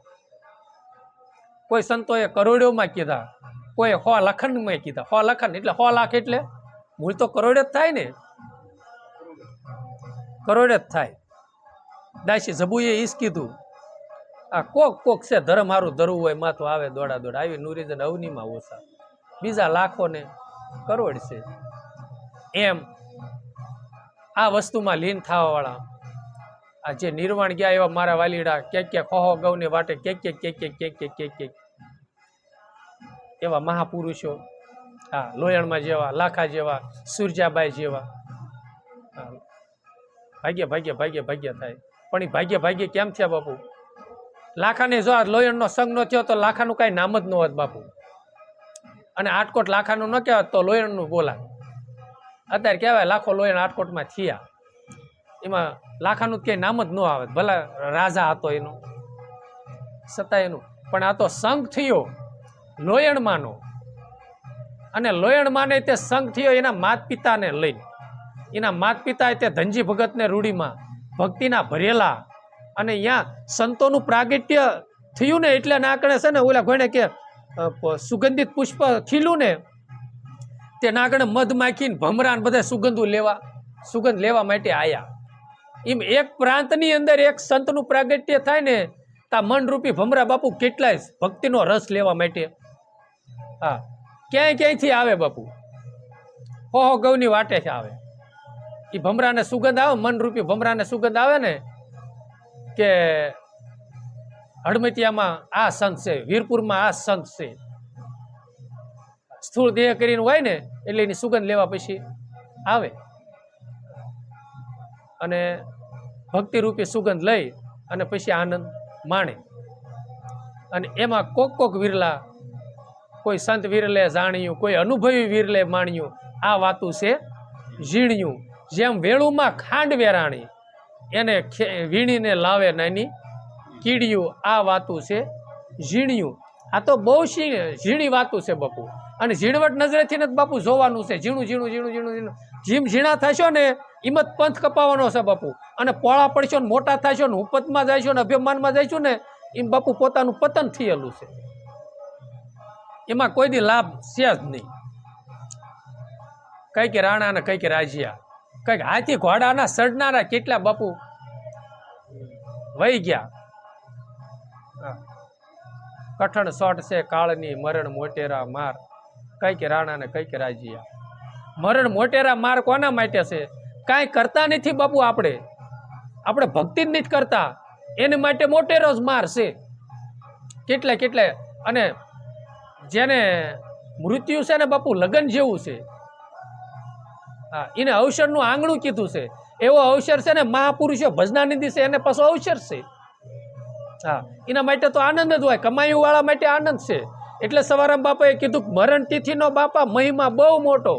કોઈ સંતોએ કરોડોમાં કીધા, કોઈ 100 લખનમાં કીધા. 100 લખન એટલે 100 લાખ એટલે મૂળ તો કરોડ જ થાય ને, કરોડ જ થાય. દાસી જબુએ ઈસ કીધું, આ કોક છે ધર્મ હારું ધરવું હોય માથું આવે દોડા દોડા આવી નુરીજન અવનીમાં ઓછા, બીજા લાખો ને કરોડ છે. એમ આ વસ્તુમાં લીન થવા વાળા આ જે નિર્વાણ ગયા એવા મારા વાલીડા ક્યાંક ખોહો ગૌને વાટે ક્યાંક એવા મહાપુરુષો, હા લોયણમાં જેવા, લાખા જેવા, સુરજાબાઈ જેવા ભાગ્ય થાય. પણ એ ભાગ્ય કેમ થયા બાપુ? લાખાને જો આ લોયણનો સંગ ન થયો તો લાખાનું કાંઈ નામ જ ન હોત બાપુ. અને આટકોટ લાખાનું ન કહેવાય તો લોયણનું બોલાય. અત્યારે કહેવાય લાખો લોયણ આટકોટમાં થયા, એમાં લાખાનું ક્યાંય નામ જ ન આવે. ભલે રાજા હતો એનો છતાં એનું, પણ આ તો સંઘ થયો લોયણમાંનો. અને લોયણમાંને તે સંઘ થયો એના માત પિતાને લઈને. એના માત પિતા તે ધનજી ભગતને રૂઢીમાં ભક્તિના ભરેલા, અને અહીંયા સંતોનું પ્રાગટ્ય થયું ને એટલે નાકણે છે ને ઓલા ઘોડે કે સુગંધિત પુષ્પ ખીલું ને તે નાકણે મધ માખીને ભમરા ને બધા સુગંધ લેવા માટે આયા. એમ એક પ્રાંતની અંદર એક સંતનું પ્રાગટ્ય થાય ને તા મનરૂપી ભમરા બાપુ કેટલાય ભક્તિનો રસ લેવા માટે હા ક્યાંયથી આવે બાપુ, હો ગૌની વાટે છે આવે. એ ભમરાને સુગંધ આવે, મનરૂપી ભમરાને સુગંધ આવે ને કે હડમતિયામાં આ સંત છે, વીરપુરમાં આ સંત છે. સ્થૂળ દેહ કરીને હોય ને એટલે એની સુગંધ લેવા પછી આવે અને ભક્તિરૂપી સુગંધ લઈ અને પછી આનંદ માણે. અને એમાં કોક વિરલા, કોઈ સંત વિરલે જાણ્યું, કોઈ અનુભવી વિરલે માણ્યું, આ વાતું છે ઝીણ્યું. જેમ વેળુમાં ખાંડ વેરાણી એને વીણીને લાવે નાની કીડિયું, આ વાતું છે ઝીણ્યું. આ તો બહુ ઝીણી વાતું છે બાપુ. અને ઝીણવટ નજરેથી જ બાપુ જોવાનું છે. ઝીણું જીમ ઝીણા થશો ને હિંમત પંથ કપાવવાનો છે બાપુ. અને પોળા પડશો ને મોટા થશો ને ઉપતમાં જઈશો ને અભિમાનમાં જઈશું ને એમ બાપુ પોતાનું પતન થયેલું છે. એમાં કોઈ દી લાભ છે જ નહીં. કઈ કે રાણા ને કઈ કે રાજીયા, કઈક હાથી ઘોડાના સડનારા કેટલા બાપુ વહી ગયા. કઠણ સોટ છે કાળની મરણ મોટેરા માર, કઈ કે રાણા ને કઈ કે રાજીયા. મરણ મોટેરા માર કોના માટે છે? કાંઈ કરતા નથી બાપુ. આપણે ભક્તિ જ નથી કરતા એને માટે મોટેરો જ માર છે. કેટલા અને જેને મૃત્યુ છે ને બાપુ લગન જેવું છે. હા, એને અવસરનું આંગણું કીધું છે. એવો અવસર છે ને મહાપુરુષો ભજના નિધિ છે એને પાછો અવસર છે. હા, એના માટે તો આનંદ જ હોય, કમાયું વાળા માટે આનંદ છે. એટલે સવારામ બાપાએ કીધું મરણ તિથિનો બાપા મહિમા બહુ મોટો.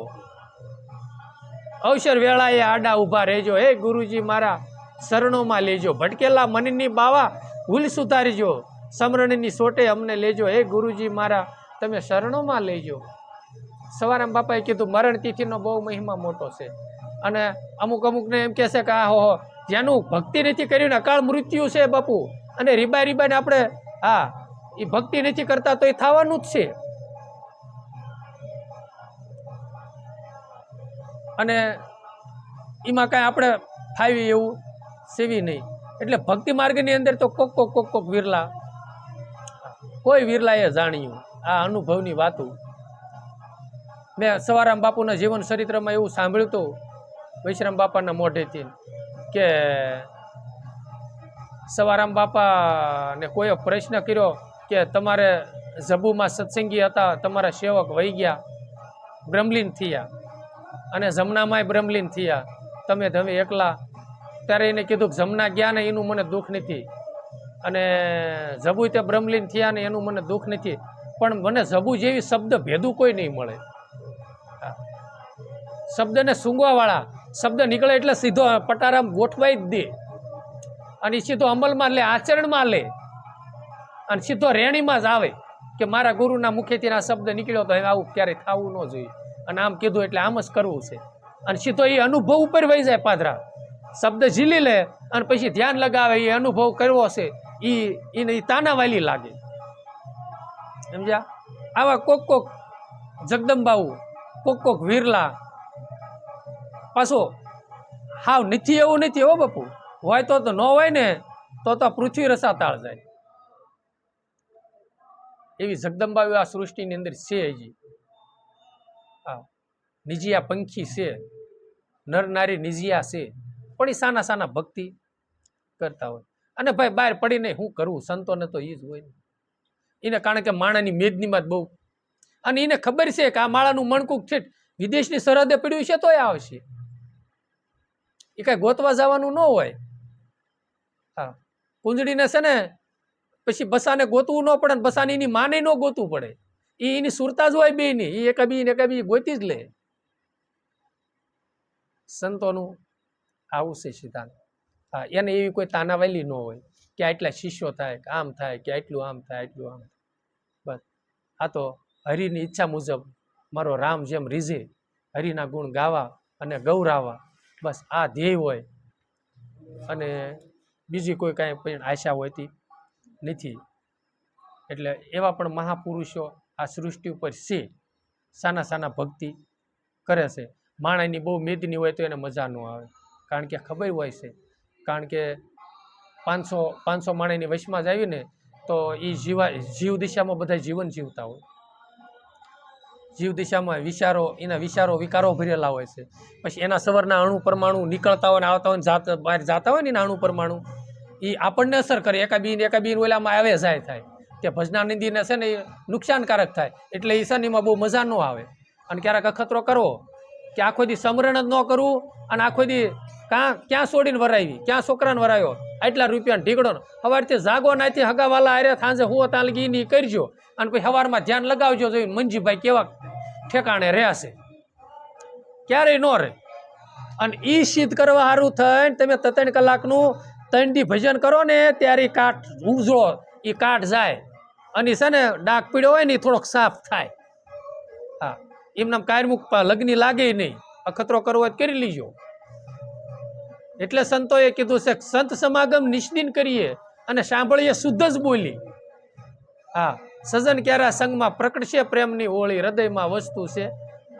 અવસર વેળાએ આડા ઊભા રહેજો, હે ગુરુજી મારા શરણોમાં લેજો. ભટકેલા મનની બાવા ભૂલ સુધારીજો, સમરણની સોટે અમને લેજો, હે ગુરુજી મારા તમે શરણોમાં લેજો. સવારામ બાપાએ કીધું મરણ તિથિનો બહુ મહિમા મોટો છે. અને અમુકને એમ કહે છે કે આ હો જેનું ભક્તિ નથી કર્યું અકાળ મૃત્યુ છે બાપુ. અને રીબાઈને આપણે હા એ ભક્તિ નથી કરતા તો એ થવાનું જ છે. અને એમાં કાંઈ આપણે ફાવી એવું સેવી નહીં. એટલે ભક્તિ માર્ગની અંદર તો કોક વિરલા, કોઈ વિરલાએ જાણ્યું આ અનુભવની વાતું. મેં સવારામ બાપુના જીવન ચરિત્રમાં એવું સાંભળ્યું હતું વૈશ્રામ બાપાના મોઢેથી કે સવારામ બાપાને કોઈ પ્રશ્ન કર્યો કે તમારે જબુમાં સત્સંગી હતા, તમારા સેવક વહી ગયા, બ્રહ્મલીન થયા, અને જમનામાંય બ્રહ્મલીન થયા, તમે એકલા. ત્યારે એને કીધું કે જમના ગયા ને એનું મને દુઃખ નથી, અને જબુ તે બ્રહ્મલીન થયા ને એનું મને દુઃખ નથી, પણ મને જબુ જેવી શબ્દ ભેદું કોઈ નહીં મળે. શબ્દને સૂંઘવા વાળા શબ્દ નીકળે એટલે સીધો પટારામ ગોઠવાઈ જ દે, અને સીધો અમલમાં લે, આચરણમાં લે, અને સીધો રેણીમાં જ આવે કે મારા ગુરુના મુખેથી આ શબ્દ નીકળ્યો તો આવું ક્યારેય થવું ન જોઈએ, અને આમ કીધું એટલે આમ જ કરવું છે. અને સીધો એ અનુભવ ઉપર વહી જાય પાદરા, શબ્દ ઝીલી લે અને પછી ધ્યાન લગાવે, એ અનુભવ કરવો છે એ તાના વાલી લાગે. સમજ્યા? આવા કોક જગદંબાઓ, કોક વિરલા પાછો હાવ નથી એવું નથી હો બાપુ, હોય તો ન હોય ને તો પૃથ્વી રસાતાળ જાય એવી જગદંબા આ સૃષ્ટિની અંદર છે. હજી હા નિજિયા પંખી છે, નર નારી નિજિયા છે, પણ એ સાના સાના ભક્તિ કરતા હોય. અને ભાઈ બહાર પડીને શું કરવું, સંતોને તો એ જ હોય ને. એને કારણ કે માણાની મેદનીમાં જ બહુ, અને એને ખબર છે કે આ માળાનું મણકુક છે વિદેશની સરહદે પડ્યું છે તોય આવશે, એ કઈ ગોતવા જવાનું ન હોય. હા કુંજડીને છે ને પછી બસાને ગોતવું ન પડે, બસાને એની માને ન ગોતવું પડે, એની સુરતા જ હોય બે ની, એ એકાબી ગોતી જ લે. સંતોનું આવું છે સિદ્ધાંત. હા એને એવી કોઈ તાનાવાલી ન હોય કે આટલા શિષ્યો થાય કે આમ થાય કે આટલું આમ થાય આટલું આમ થાય. બસ આ તો હરિની ઈચ્છા મુજબ મારો રામ જેમ રીઝે હરિના ગુણ ગાવા અને ગૌરાવા, બસ આ ધ્યેય હોય. અને બીજી કોઈ કાંઈ પણ આશા હોતી નથી. એટલે એવા પણ મહાપુરુષો આ સૃષ્ટિ ઉપર છે, સાના સાના ભક્તિ કરે છે. માણસની બહુ મેદની હોય તો એને મજા ન આવે, કારણ કે ખબર હોય છે, કારણ કે 500 માણસની વશમાં જ આવીને તો એ જીવ દિશામાં બધા જીવન જીવતા હોય. જીવ દિશામાં એના વિચારો વિકારો ભરેલા હોય છે. પછી એના સવારના અણુ પરમાણુ નીકળતા હોય ને આવતા હોય ને બહાર જતા હોય ને એના અણુ પરમાણુ એ આપણને અસર કરે. એકાબીન ઓલામાં આવે જાય થાય તે ભજનાનંદીને છે ને એ નુકસાનકારક થાય. એટલે એ શનિમાં બહુ મજા ન આવે. અને ક્યારેક અખતરો કરવો કે આખો દી સમરણ જ ન કરવું, અને આખો દી ક્યાં છોડીને વરાવી, ક્યાં છોકરાને વરાયો, આટલા રૂપિયાનો ઢીકડો. સવારથી જાગો નાથી હગાવાલા આરે સાંજે હું ત્યાં લગી એની કરજો, અને પછી સવારમાં ધ્યાન લગાવજો જોઈને મંજીભાઈ કેવા ઠેકાણે રહેશે, ક્યારેય ન રહે. અને એ સિદ્ધ કરવા સારું થઈને તમે 3 કલાકનું 3 દી ભજન કરો ને ત્યારે કાઠ ઉજળો એ કાઠ જાય, અને છે ને ડાક પીડ્યો હોય ને એ થોડોક સાફ થાય. હા એમનામ કાયમુક લગ્ની લાગે નહીં, અખતરો કરવો હોય કરી લીજો. એટલે સંતોએ કીધું છે સંત સમાગમ નિષ્દિન કરીએ અને સાંભળીએ શુદ્ધ જ બોલી. હા સજન ક્યારા સંગમાં પ્રકટશે પ્રેમની હોળી, હૃદયમાં વસ્તુ છે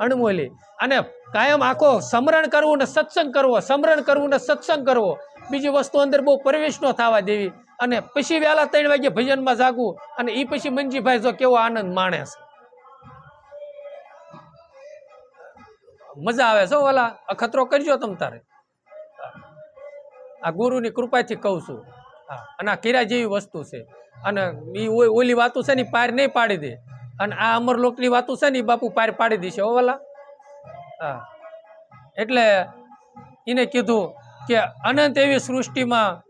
અણમોલી. અને કાયમ આખો સમરણ કરવું ને સત્સંગ કરવો, સમરણ કરવું ને સત્સંગ કરવો, બીજી વસ્તુ અંદર બહુ પ્રવેશ ન થવા દેવી. અને પછી વહેલા 3 વાગે ભજનમાં જાગવું, અને એ પછી મંજીભાઈ જો કેવો આનંદ માણે છે, મજા આવે છે. ઓલા અખતરો કરજો તમ તારે, આ ગુરુની કૃપાથી કહું છું. હા અને આ કીરા જેવી વસ્તુ છે. અને એ ઓલી વાતું છે ને પાર નહીં પાડી દે, અને આ અમરલોકની વાતું છે ને એ બાપુ પાર પાડી દેશે ઓલા. હા એટલે એને કીધું કે અનંત એવી સૃષ્ટિમાં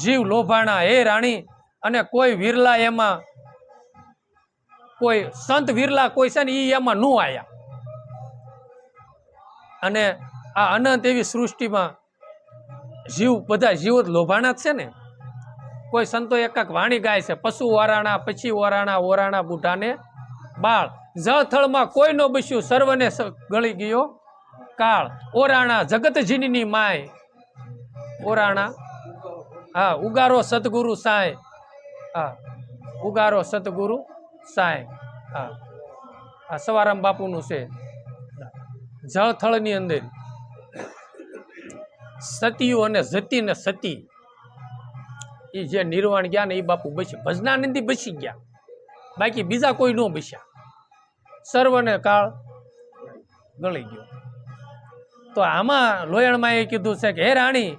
જીવ લોભાણા હે રાણી, અને કોઈ વિરલા એમાં, કોઈ સંત વિરલા કોઈ છે ને એ એમાં ન આયા. અને આ અનંત એવી સૃષ્ટિમાં જીવ બધા જીવો લોભાણા જ છે ને. કોઈ સંતો એકાક વાણી ગાય છે, પશુ ઓરાણા પછી ઓરાણા, ઓરાણા બુઢાને બાળ, જળથળમાં કોઈ નો બસ્યું સર્વને ગળી ગયો કાળ. ઓરાણા જગતજીની માય, ઓરાણા હા ઉગારો સદગુરુ સાંય, હા ઉગારો સદગુરુ સાંય. હા આ સવારામ બાપુનું છે. જળથળની અંદર સતીયું અને જતી ને સતી એ જે નિર્વાણ ગયા ને એ બાપુ બસી, ભજનાનંદી બસી ગયા, બાકી બીજા કોઈ ન બસ્યા. સર્વને કાળ ગળી ગયો. તો આમાં લોયણમાં એ કીધું છે કે હે રાણી,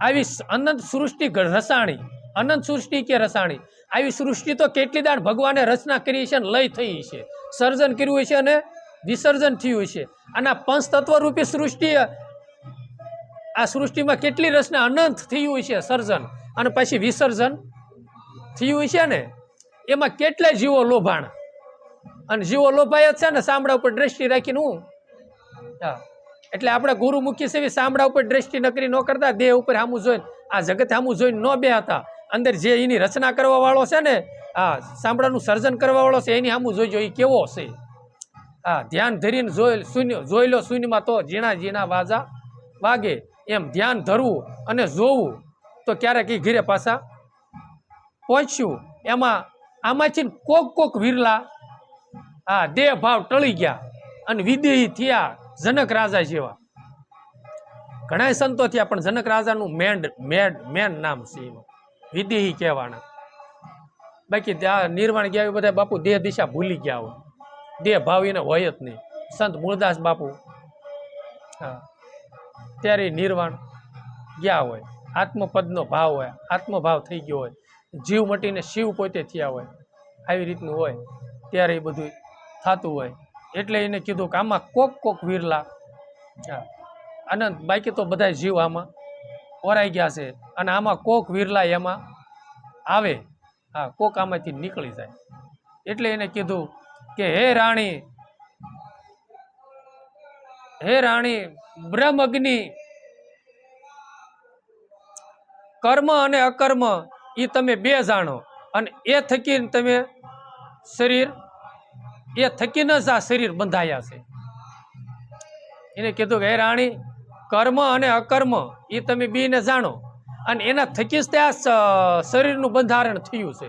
આવી અનંત સૃષ્ટિ રસાણી, અનંત સૃષ્ટિ કે રસાણી, આવી સૃષ્ટિ તો કેટલી દાણ ભગવાને રચના કરી છે, લય થઈ છે, સર્જન કર્યું છે અને વિસર્જન થયું છે. અને આ પંચતત્વ રૂપી સૃષ્ટિ, આ સૃષ્ટિમાં કેટલી રચના અનંત થયું છે, સર્જન અને પછી વિસર્જન થયું છે ને, એમાં કેટલાય જીવો લોભાણ. અને જીવો લોભાય જ છે ને સાંભળા ઉપર દ્રષ્ટિ રાખીને. હું હા એટલે આપણે ગુરુમુખી સેવી સાંભળા ઉપર દ્રષ્ટિ નકરી ન કરતા, દેહ ઉપર સામું જોઈને, આ જગત સામું જોઈને ન બે હતા. અંદર જે એની રચના કરવા વાળો છે ને, આ સાંભળાનું સર્જન કરવા વાળો છે, એની સામું જોઈજો એ કેવો છે. હા ધ્યાન ધરીને જોઈ લો શૂન્યમાં તો ઝીણા ઝીણા વાજા વાગે. એમ ધ્યાન ધરવું અને જોવું તો ક્યારેક એ ઘીરે પાછા પહોંચ્યું. એમાં આમાંથી કોક વિરલા હા દેહ ભાવ ટળી ગયા અને વિદેહી થયા, જનક રાજા જેવા. ઘણા સંતો થયા, પણ જનક રાજાનું મેન નામ છે એનું વિદેહી કહેવાના. બાકી ત્યાં નિર્વાણ ગયા હોય બધા બાપુ દેહ દિશા ભૂલી ગયા હોય, દેહ ભાવ એને હોય જ નહીં. સંત મૂળદાસ બાપુ હા ત્યારે નિર્વાણ ગયા હોય, આત્મપદનો ભાવ હોય, આત્મભાવ થઈ ગયો હોય, જીવ મટીને શિવ પોતે થયા હોય, આવી રીતનું હોય ત્યારે એ બધું થતું હોય. એટલે એને કીધું કે આમાં કોક વિરલા હા અનંત, બાકી તો બધા જીવ આમાં ઓરાઈ ગયા છે, અને આમાં કોક વિરલા એમાં આવે, હા કોક આમાંથી નીકળી જાય. એટલે એને કીધું કે હે રાણી બ્રહ્મ અગ્નિ કર્મ અને અકર્મ એ તમે બે જાણો, અને એ થકી તમે શરીર એ થકી જ આ શરીર બંધાયા છે. એને કીધું કે હે રાણી કર્મ અને અકર્મ એ તમે બેને જાણો, અને એના થકી જ તે આ શરીરનું બંધારણ થયું છે.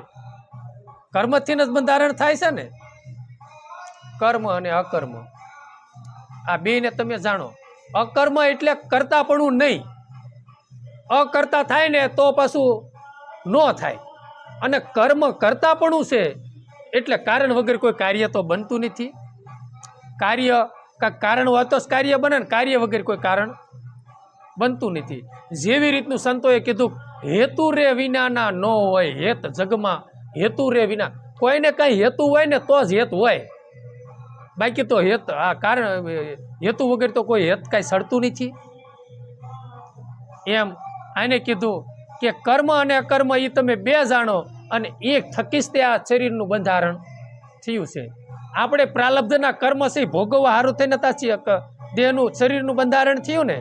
કર્મથી જ બંધારણ થાય છે ને, કર્મ અને અકર્મ આ બેને તમે જાણો. અકર્મ એટલે કરતાપણું નહીં, અકર્તા થાય ને તો પાછું ન થાય, અને કર્મ કરતાપણું છે એટલે કારણ વગર કોઈ કાર્ય તો બનતું નથી. કાર્ય કારણ હોય તો જ કાર્ય બને ને, કાર્ય વગર કોઈ કારણ બનતું નથી. જેવી રીતનું સંતોએ કીધું હેતુ રે વિનાના ન હોય હેત જગમાં, હેતુ રે વિના કોઈને કઈ હેતુ હોય ને તો જ હેત હોય, બાકી તો હેત આ કારણ હેતુ વગર તો કોઈ હેત કાંઈ સડતું નથી. એમ આને કીધું કે કર્મ અને અકર્મ એ તમે બે જાણો, અને એક થકી જ તે આ શરીરનું બંધારણ થયું છે. આપણે પ્રાલબ્ધના કર્મ છે ભોગવવા સારું થઈને તાછી દેહનું શરીરનું બંધારણ થયું ને,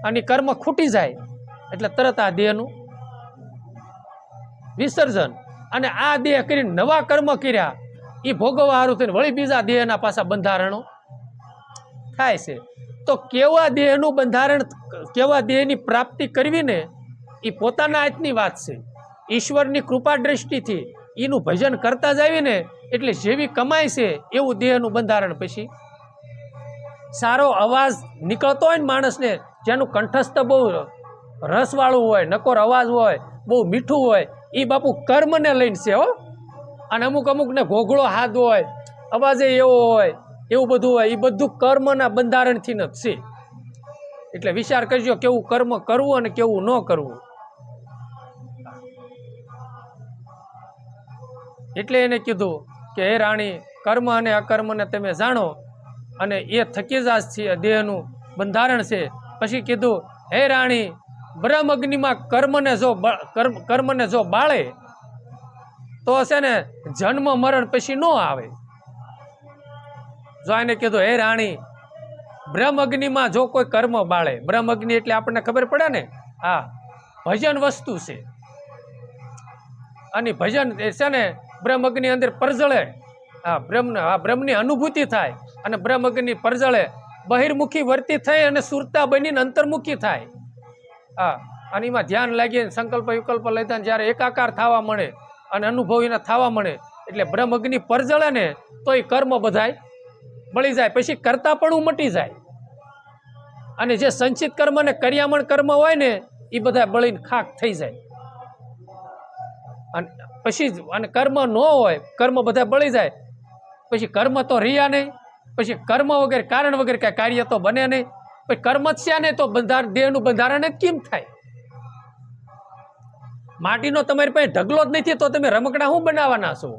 અને કર્મ ખૂટી જાય એટલે તરત આ દેહનું વિસર્જન, અને આ દેહ કરીને નવા કર્મ કર્યા એ ભોગવવા સારું થઈને વળી બીજા દેહના પાછા બંધારણો થાય છે. તો કેવા દેહનું બંધારણ, કેવા દેહની પ્રાપ્તિ કરવી ને એ પોતાના હાથની વાત છે. ઈશ્વરની કૃપા દ્રષ્ટિથી એનું ભજન કરતા જ આવીને એટલે જેવી કમાય છે એવું દેહનું બંધારણ. પછી સારો અવાજ નીકળતો હોય ને માણસને, જેનું કંઠસ્થ બહુ રસવાળું હોય, નકોર અવાજ હોય, બહુ મીઠું હોય, એ બાપુ કર્મને લઈને છે હો. અને અમુકને ઘોઘળો હાથ હોય, અવાજે એવો હોય, એવું બધું હોય, એ બધું કર્મના બંધારણથી જ છે. એટલે વિચાર કરજો કેવું કર્મ કરવું અને કેવું ન કરવું. એટલે એને કીધું કે હે રાણી કર્મ અને અકર્મને તમે જાણો, અને એ થકી જ આ દેહનું બંધારણ છે. પછી કીધું હે રાણી બ્રહ્મ અગ્નિમાં કર્મને જો બાળે તો છે ને જન્મ મરણ પછી ન આવે. જો એને કીધું હે રાણી બ્રહ્મ અગ્નિમાં જો કોઈ કર્મ બાળે, બ્રહ્મ અગ્નિ એટલે આપણને ખબર પડે ને, હા ભજન વસ્તુ છે, અને ભજન એ છે ને બ્રહ્મ અગ્નિ અંદર પરજળે, હા બ્રહ્મની અનુભૂતિ થાય, અને બ્રહ્મ અગ્નિ પરજળે બહિર્મુખી વર્તી થઈ અને સુરતા બનીને અંતર્મુખી થાય. હા અને એમાં ધ્યાન લાગીને સંકલ્પ વિકલ્પ લેતા જ્યારે એકાકાર થવા મળે અને અનુભવીને થવા મળે એટલે બ્રહ્મ અગ્નિ પરજળે ને તો એ કર્મ બધાય બળી જાય, પછી કરતાપણું મટી જાય, અને જે સંચિત કર્મ ને કર્યામણ કર્મ હોય ને એ બધા બળીને ખાક થઈ જાય. અને પછી અને કર્મ ન હોય, કર્મ બધા બળી જાય, પછી કર્મ તો રહ્યા નહીં, પછી કર્મ વગર કારણ વગર કાંઈ કાર્ય તો બને નહીં. પછી કર્મ જ છે ને તો દેહનું બંધારણ જ કેમ થાય? માટીનો તમારી પાસે ઢગલો જ નથી તો તમે રમકડા શું બનાવવાના છો?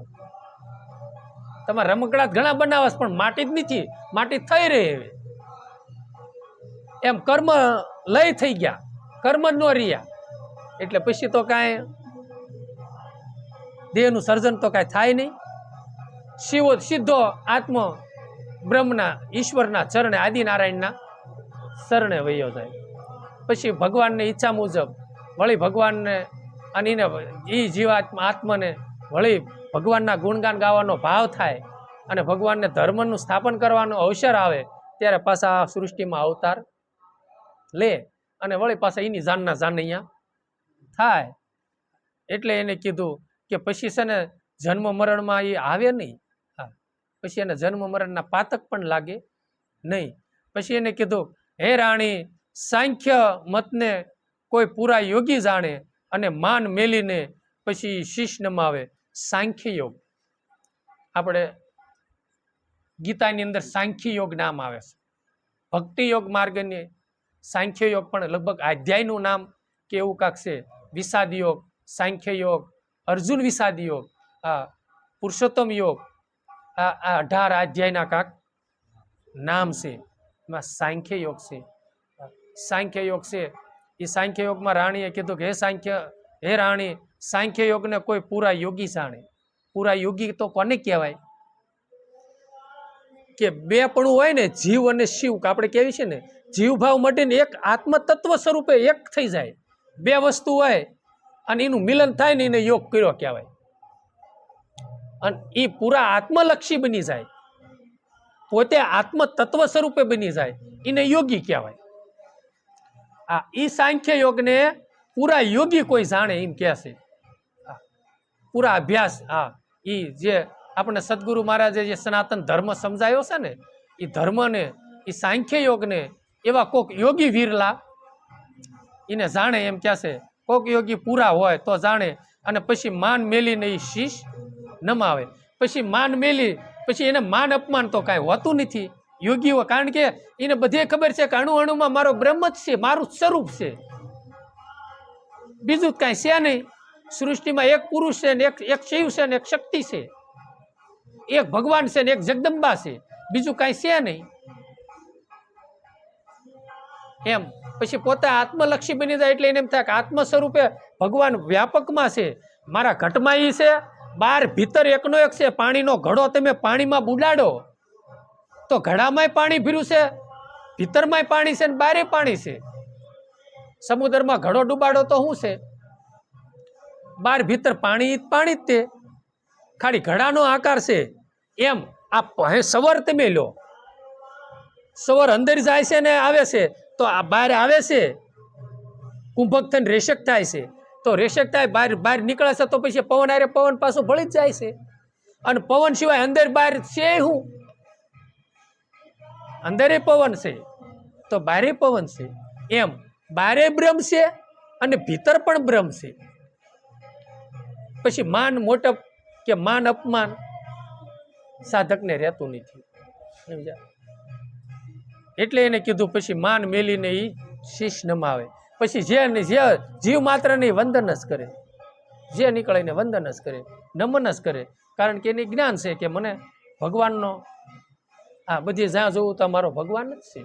તમારે રમકડા ઘણા બનાવવા પણ માટી જ નથી, માટી થઈ રહી એવી. એમ કર્મ લય થઈ ગયા, કર્મ જ ન રહ્યા, એટલે પછી તો કાંઈ દેહનું સર્જન તો કાંઈ થાય નહીં. સીધો આત્મ બ્રહ્મના ઈશ્વરના ચરણે, આદિનારાયણના શરણે વયો જાય. પછી ભગવાનની ઈચ્છા મુજબ વળી ભગવાનને અને એને એ આત્માને વળી ભગવાનના ગુણગાન ગાવાનો ભાવ થાય, અને ભગવાનને ધર્મનું સ્થાપન કરવાનો અવસર આવે ત્યારે પાછા આ સૃષ્ટિમાં અવતાર લે, અને વળી પાછા એની જાનના જાન અહીંયા થાય. એટલે એને કીધું કે પછી છે ને જન્મ મરણમાં એ આવે નહીં. હા પછી એને જન્મ મરણના પાતક પણ લાગે નહીં. પછી એને કીધું હે રાણી સાંખ્ય મતને કોઈ પૂરા યોગી જાણે અને માન મેલીને પછી શીશ નમાવે. સાંખ્ય યોગ આપણે ગીતાની અંદર સાંખ્ય યોગ નામ આવે છે. ભક્તિ યોગ માર્ગની સાંખ્ય યોગ પણ લગભગ અધ્યાયનું નામ કે એવું કાંક છે. વિષાદ યોગ, સાંખ્ય યોગ, અર્જુન વિષાદ યોગ, આ પુરુષોત્તમ યોગ, આ 18 અધ્યાયના કાંક નામ છે. એમાં સાંખ્ય યોગ છે. સાંખ્ય યોગ છે એ સાંખ્ય યોગમાં રાણીએ કીધું કે હે રાણી, સાંખ્ય યોગને કોઈ પૂરા યોગી જાણે. પૂરા યોગી તો કોને કહેવાય? કે બે પણ હોય ને, જીવ અને શિવ, આપણે કેવી છે ને, જીવ ભાવ મટીને એક આત્મ તત્વ સ્વરૂપે એક થઈ જાય. બે વસ્તુ હોય અને એનું મિલન થાય ને એને યોગ કર્યો કહેવાય. અને એ પૂરા આત્મલક્ષી બની જાય, પોતે આત્મ તત્વ સ્વરૂપે બની જાય, એને યોગી કહેવાય. આ ઈ સાંખ્ય યોગને પૂરા યોગી કોઈ જાણે એમ કહે છે. પૂરા અભ્યાસ, હા, ઈ જે આપણે સદગુરુ મહારાજે જે સનાતન ધર્મ સમજાયો છે ને, એ ધર્મને, એ સાંખ્ય યોગને એવા કોક યોગી વીરલા એને જાણે એમ કહે છે. કોક યોગી પૂરા હોય તો જાણે. અને પછી માન મેલીને એ શીશ નમાવે. પછી માન મેલી પછી એને માન અપમાન તો કાંઈ હોતું નથી યોગીઓ, કારણ કે એને બધે ખબર છે કે અણુ અણુમાં મારો બ્રહ્મ જ છે, મારું સ્વરૂપ છે, બીજું કાંઈ છે નહીં. સૃષ્ટિમાં એક પુરુષ છે ને એક શિવ છે ને એક શક્તિ છે, એક ભગવાન છે ને એક જગદંબા છે, બીજું કાંઈ છે નહીં. એમ પછી પોતે આત્મલક્ષી બની જાય એટલે એને એમ થાય કે આત્મ સ્વરૂપે ભગવાન વ્યાપકમાં છે, મારા ઘટમાં ઈ છે, બહાર ભીતર એકનો એક છે. પાણીનો ઘડો તમે પાણીમાં બુડાડો તો ઘડામાંય પાણી ભર્યું છે, ભીતરમાંય પાણી છે ને બારે પાણી છે. સમુદ્રમાં ઘડો ડૂબાડો તો શું છે? બાર ભીતર પાણી પાણી જ તે, ખાલી ઘડાનો આકાર છે. એમ આ સવાર તમે લો, સવાર અંદર જાય છે ને આવે છે તો આ બહાર આવે છે, કુંભક થઈને રેશક થાય છે, તો રેશક થાય બહાર નીકળે છે તો પછી પવન આરે પવન પાછો ભળી જ જાય છે. અને પવન સિવાય અંદર બહાર છે શું? અંદરે પવન છે તો બારે પવન છે. એમ બારે બ્રહ્મ છે અને ભીતર પણ બ્રહ્મ છે. પછી માન મોટપ કે માન અપમાન સાધકને રહેતું નથી. એટલે એને કીધું પછી માન મેલીને એ શીશ નમાવે. પછી જે જીવ માત્ર ને વંદન જ કરે, જે નીકળે ને વંદન જ કરે, નમન જ કરે. કારણ કે એને જ્ઞાન છે કે મને ભગવાનનો આ બધી જ્યાં જોવું તો મારો ભગવાન જ છે.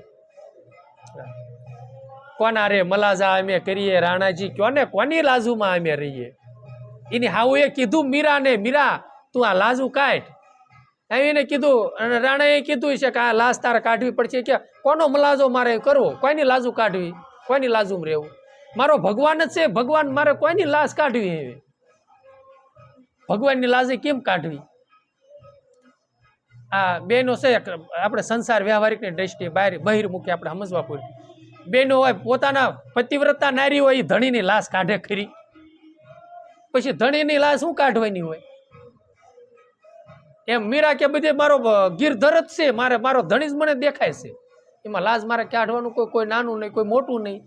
કોના રે મલાજા અમે કરીએ રાણાજી, કોને કોની લાજુમાં અમે રહીએ. એની હાઉએ કીધું મીરાને, મીરા તું આ લાજુ કાઢ. એને કીધું અને રાણાએ કીધું છે કે આ લાજ તારે કાઢવી પડશે. કે કોનો મલાજો મારે કરવો? કોઈની લાજુ કાઢવી? કોઈની લાજુમાં રહેવું? મારો ભગવાન જ છે, ભગવાન મારે કોઈની લાજ કાઢવી? એવી ભગવાનની લાજે કેમ કાઢવી? આ બેનો છે આપણે સંસાર વ્યવહારિકની દ્રષ્ટિએ બહિર્મુખી આપણે સમજવા પડે. બેનો હોય પોતાના પતિવ્રતા નારી હોય એ ધણીની લાશ કાઢે ખરી, પછી ધણીની લાશ શું કાઢવાની હોય? એમ મીરા કે બધે મારો ગીરધર જ છે, મારો ધણી જ મને દેખાય છે, એમાં લાજ મારે કાઢવાનું કોઈ નાનું નહીં, કોઈ મોટું નહીં.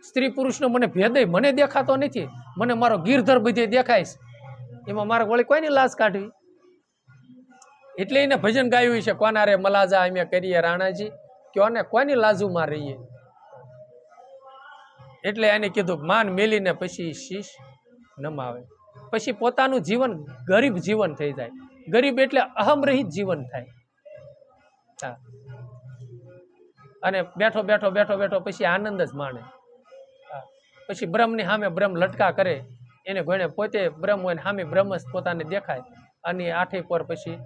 સ્ત્રી પુરુષનો મને ભેદય મને દેખાતો નથી, મને મારો ગીરધર બધે દેખાય છે, એમાં મારે વળી કોઈની લાજ કાઢવી? એટલે એને ભજન ગાયું છે, કોના રે મલાજા અમે કરીએ રાણાજી, કોને કોની લાજુમાં રહીએ. એટલે એને કીધું માન મેલીને પછી શીશ નમાવે. પછી પોતાનું જીવન ગરીબ જીવન થઈ જાય. ગરીબ એટલે અહમ રહિત જીવન થાય. અને બેઠો બેઠો પછી આનંદ જ માણે. પછી બ્રહ્મની સામે બ્રહ્મ લટકા કરે, એને ગણે પોતે બ્રહ્મ હોય, સામે બ્રહ્મ જ પોતાને દેખાય, અને આઠે પર પછી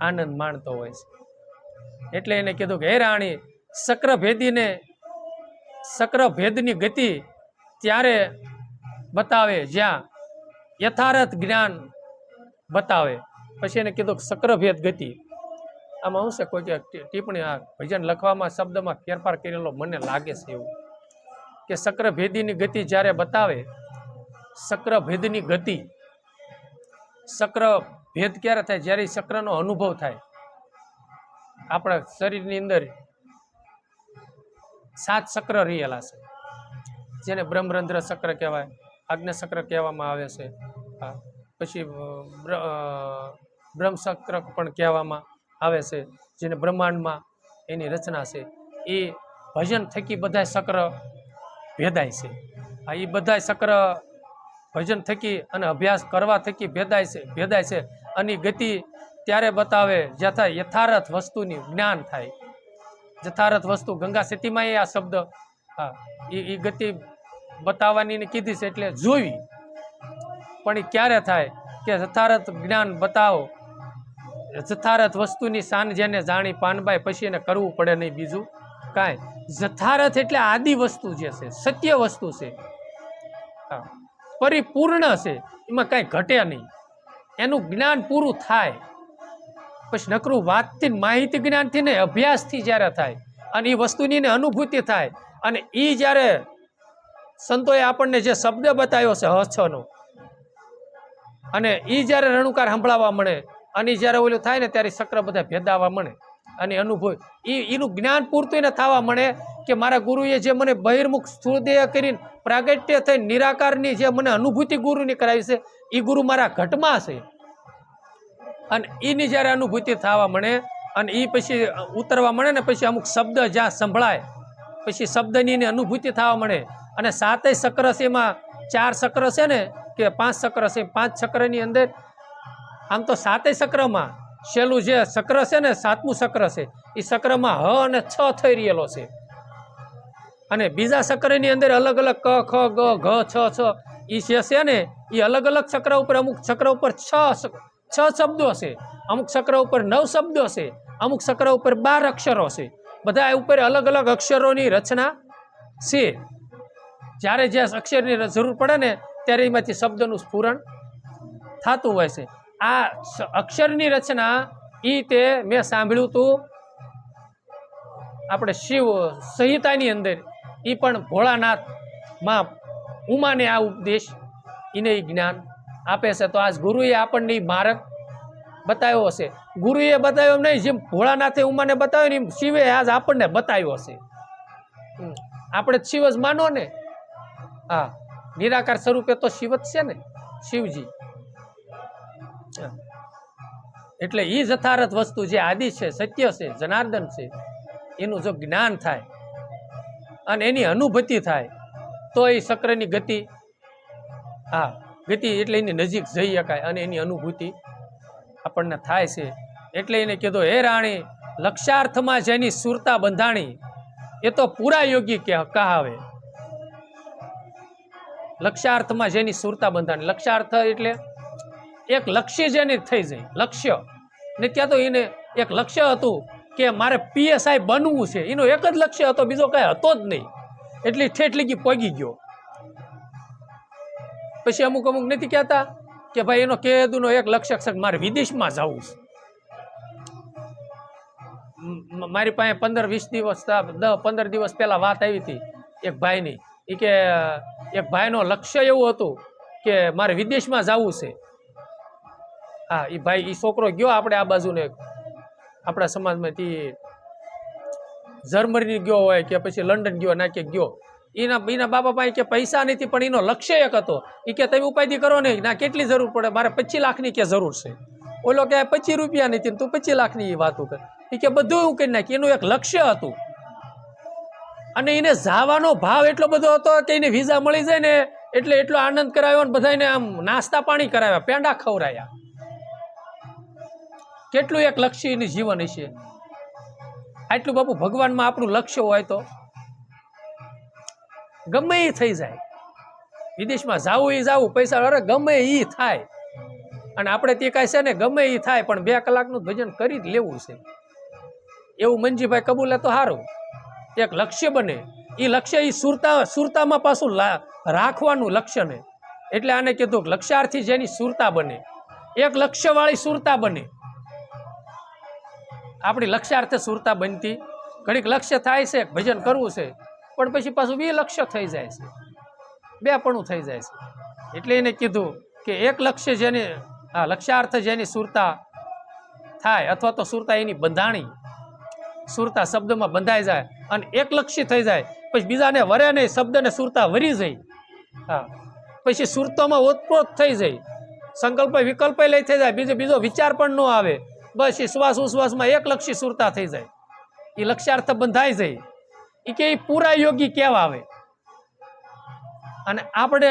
આનંદ માણતો હોય છે. એટલે એને કીધું કે હે રાણી, સક્ર ભેદની ગતિ ત્યારે બતાવે જ્યાં યથાર્થ જ્ઞાન બતાવે. પછી એને કીધું કે સક્રભેદ ગતિ, આમાં શું છે કોઈ ટિપ્પણી આ ભજન લખવામાં શબ્દમાં ફેરફાર કરેલો મને લાગે છે એવું, કે સક્રભેદીની ગતિ જ્યારે બતાવે, સક્રભેદની ગતિ, સક્ર ભેદ ક્યારે થાય? જ્યારે સક્રનો અનુભવ થાય આપણા શરીરની અંદર. 7 ચક્ર રહેલા છે, જેને બ્રહ્મરંધ્ર ચક્ર કહેવાય, આજ્ઞા ચક્ર કહેવામાં આવે છે, પછી બ્રહ્મચક્ર પણ કહેવામાં આવે છે, જેને બ્રહ્માંડમાં એની રચના છે. એ ભજન થકી બધા ચક્ર ભેદાય છે. એ બધા ચક્ર ભજન થકી અને અભ્યાસ કરવા થકી ભેદાય છે. અને ગતિ ત્યારે બતાવે જ્યાં યથાર્થ વસ્તુની જ્ઞાન થાય. યથાર્થ વસ્તુ ગંગા સતીમાં એ આ શબ્દ એ ગતિ બતાવવાની કીધી છે, એટલે જોવી. પણ એ ક્યારે થાય કે યથાર્થ જ્ઞાન બતાવો, યથાર્થ વસ્તુની શાન જેને જાણી પાનબાઈ, પછી એને કરવું પડે નહીં બીજું કાંઈ. યથાર્થ એટલે આદિ વસ્તુ જે છે, સત્ય વસ્તુ છે, પરિપૂર્ણ છે, એમાં કાંઈ ઘટે નહીં. એનું જ્ઞાન પૂરું થાય પછી નકરું વાતથી માહિતી જ્ઞાનથી ને અભ્યાસથી જ્યારે થાય અને એ વસ્તુની ને અનુભૂતિ થાય, અને એ જ્યારે સંતોએ આપણને જે શબ્દ બતાવ્યો છે હછનો, અને એ જ્યારે રણુકાર સંભળાવવા મળે અને જ્યારે ઓલું થાય ને ત્યારે ચક્ર બધા ભેદાવા મળે અને અનુભવ એનું જ્ઞાન પૂરતું એને થવા મળે કે મારા ગુરુએ જે મને બહિર્મુખ સ્થૂળદેહ કરીને પ્રાગટ્ય થઈ નિરાકારની જે મને અનુભૂતિ ગુરુની કરાવી છે એ ગુરુ મારા ઘટમાં છે. અને એની જ્યારે અનુભૂતિ થવા મળે અને એ પછી ઉતરવા મળે ને પછી અમુક શબ્દ જ્યાં સંભળાય પછી શબ્દની અનુભૂતિ થવા મળે. અને 7 ચક્ર છે, એમાં 4 ચક્ર છે ને કે 5 ચક્ર છે, 5 ચક્રની અંદર આમ તો 7 ચક્રમાં છેલ્લું જે ચક્ર છે ને 7મું ચક્ર છે એ ચક્રમાં હ અને છ થઈ રહેલો છે. અને બીજા ચક્રની અંદર અલગ અલગ ક ખ ગ ઘ છ છ એ જે છે ને એ અલગ અલગ ચક્ર ઉપર, અમુક ચક્ર ઉપર 6 શબ્દો છે, અમુક ચક્ર ઉપર 9 શબ્દો છે, અમુક ચક્ર ઉપર 12 અક્ષરો છે. બધા ઉપર અલગ અલગ અક્ષરોની રચના છે. જ્યારે જે અક્ષરની જરૂર પડે ને ત્યારે એમાંથી શબ્દનું સ્ફુરણ થતું હોય છે. આ અક્ષરની રચના તે મેં સાંભળ્યું હતું આપણે શિવ સંહિતાની અંદર, એ પણ ભોળાનાથમાં ઉમાને આ ઉપદેશ એને જ્ઞાન આપે છે. તો આજ ગુરુએ આપણને માર્ગ બતાવ્યો હશે. ગુરુએ બતાવ્યો નહીં, જેમ ભોળાનાથે ઉમાને બતાવ્યો ને એમ શિવે આજ આપણને બતાવ્યો હશે. આપણે શિવ જ માનો ને, હા, નિરાકાર સ્વરૂપે તો શિવ જ છે ને, શિવજી. એટલે એ યથાર્થ વસ્તુ જે આદિ છે, સત્ય છે, જનાર્દન છે, એનું જો જ્ઞાન થાય અને એની અનુભૂતિ થાય તો એ ચક્રની ગતિ, હા ગતિ એટલે એની નજીક જઈ શકાય અને એની અનુભૂતિ આપણને થાય છે. એટલે એને કીધું, હે રાણી, લક્ષ્યાર્થમાં જેની સુરતા બંધાણી એ તો પૂરા યોગી કહાવે. લક્ષ્યાર્થમાં જેની સુરતા બંધાણી, લક્ષ્યાર્થ એટલે એક લક્ષ્ય જેને થઈ જાય, લક્ષ્ય ને ત્યાં તો એને એક લક્ષ્ય હતું કે મારે PSI બનવું છે, એનો એક જ લક્ષ્ય હતો, બીજો કઈ હતો જ નહીં. એટલી ઠેઠ લગી પગી ગયો. પછી અમુક નથી કહેતા કે ભાઈ એનો કેદુનો એક લક્ષ્ય છે મારે વિદેશમાં જવું છે. મારી પાસે 15-20 દિવસ 10-15 દિવસ પહેલા વાત આવી હતી એક ભાઈની, એ કે એક ભાઈનો લક્ષ્ય એવું હતું કે મારે વિદેશમાં જવું છે. હા, એ ભાઈ, એ છોકરો ગયો આપણે આ બાજુને આપણા સમાજમાંથી જર્મની ગયો હોય કે પછી લંડન ગયો ના કે ગયો, એના બાપા પાસે કે પૈસા નથી, પણ એનો લક્ષ્ય એક હતો. એ કે તમે ઉપાધિ કરો ને, ના કેટલી જરૂર પડે, મારે 25 લાખની કે જરૂર છે. ઓલો કે 25 રૂપિયા નથી, તું 25 લાખની એ વાતો કર. એ કે બધું એવું કરી નાખી, એનું એક લક્ષ્ય હતું. અને એને જવાનો ભાવ એટલો બધો હતો કે એને વિઝા મળી જાય ને એટલે એટલો આનંદ કરાવ્યો ને બધાને આમ નાસ્તા પાણી કરાવ્યા, પેંડા ખવડાયા. કેટલું એક લક્ષ્ય એની જીવન હશે. આટલું બાપુ ભગવાનમાં આપણું લક્ષ્ય હોય તો ગમે એ થઈ જાય. વિદેશમાં જાવું એ જાવું, પૈસા અરે ગમે એ થાય. અને આપણે તે કાંઈ છે ને ગમે એ થાય, પણ 2 કલાકનું ભજન કરી જ લેવું છે. એવું મંજીભાઈ કબૂલે તો સારું. એક લક્ષ્ય બને, એ લક્ષ્ય એ સુરતામાં પાછું રાખવાનું લક્ષ્ય ને. એટલે આને કીધું લક્ષ્યાર્થી જેની સુરતા બને, એક લક્ષ્યવાળી સુરતા બને. આપણી લક્ષ્યાર્થે સુરતા બનતી, ઘડીક લક્ષ્ય થાય છે ભજન કરવું છે, પણ પછી પાછું 2 લક્ષ્ય થઈ જાય છે, 2 પણ થઈ જાય છે. એટલે એને કીધું કે એક લક્ષ્ય જેની, હા, લક્ષ્યાર્થ જેની સુરતા થાય અથવા તો સુરતા એની બંધાણી, સુરતા શબ્દમાં બંધાઈ જાય અને એકલક્ષી થઈ જાય, પછી બીજાને વરે નહીં, શબ્દને સુરતા વરી જાય. હા, પછી સુરતોમાં ઓતપ્રોત થઈ જાય, સંકલ્પ વિકલ્પ લઈ થઈ જાય, બીજો વિચાર પણ ન આવે. બસ એ શ્વાસ ઉશ્વાસમાં એકલક્ષી સુરતા થઈ જાય, એ લક્ષ્યાર્થ બંધાઈ જાય. એ કે એ પૂરા યોગી કેવા આવે. અને આપણે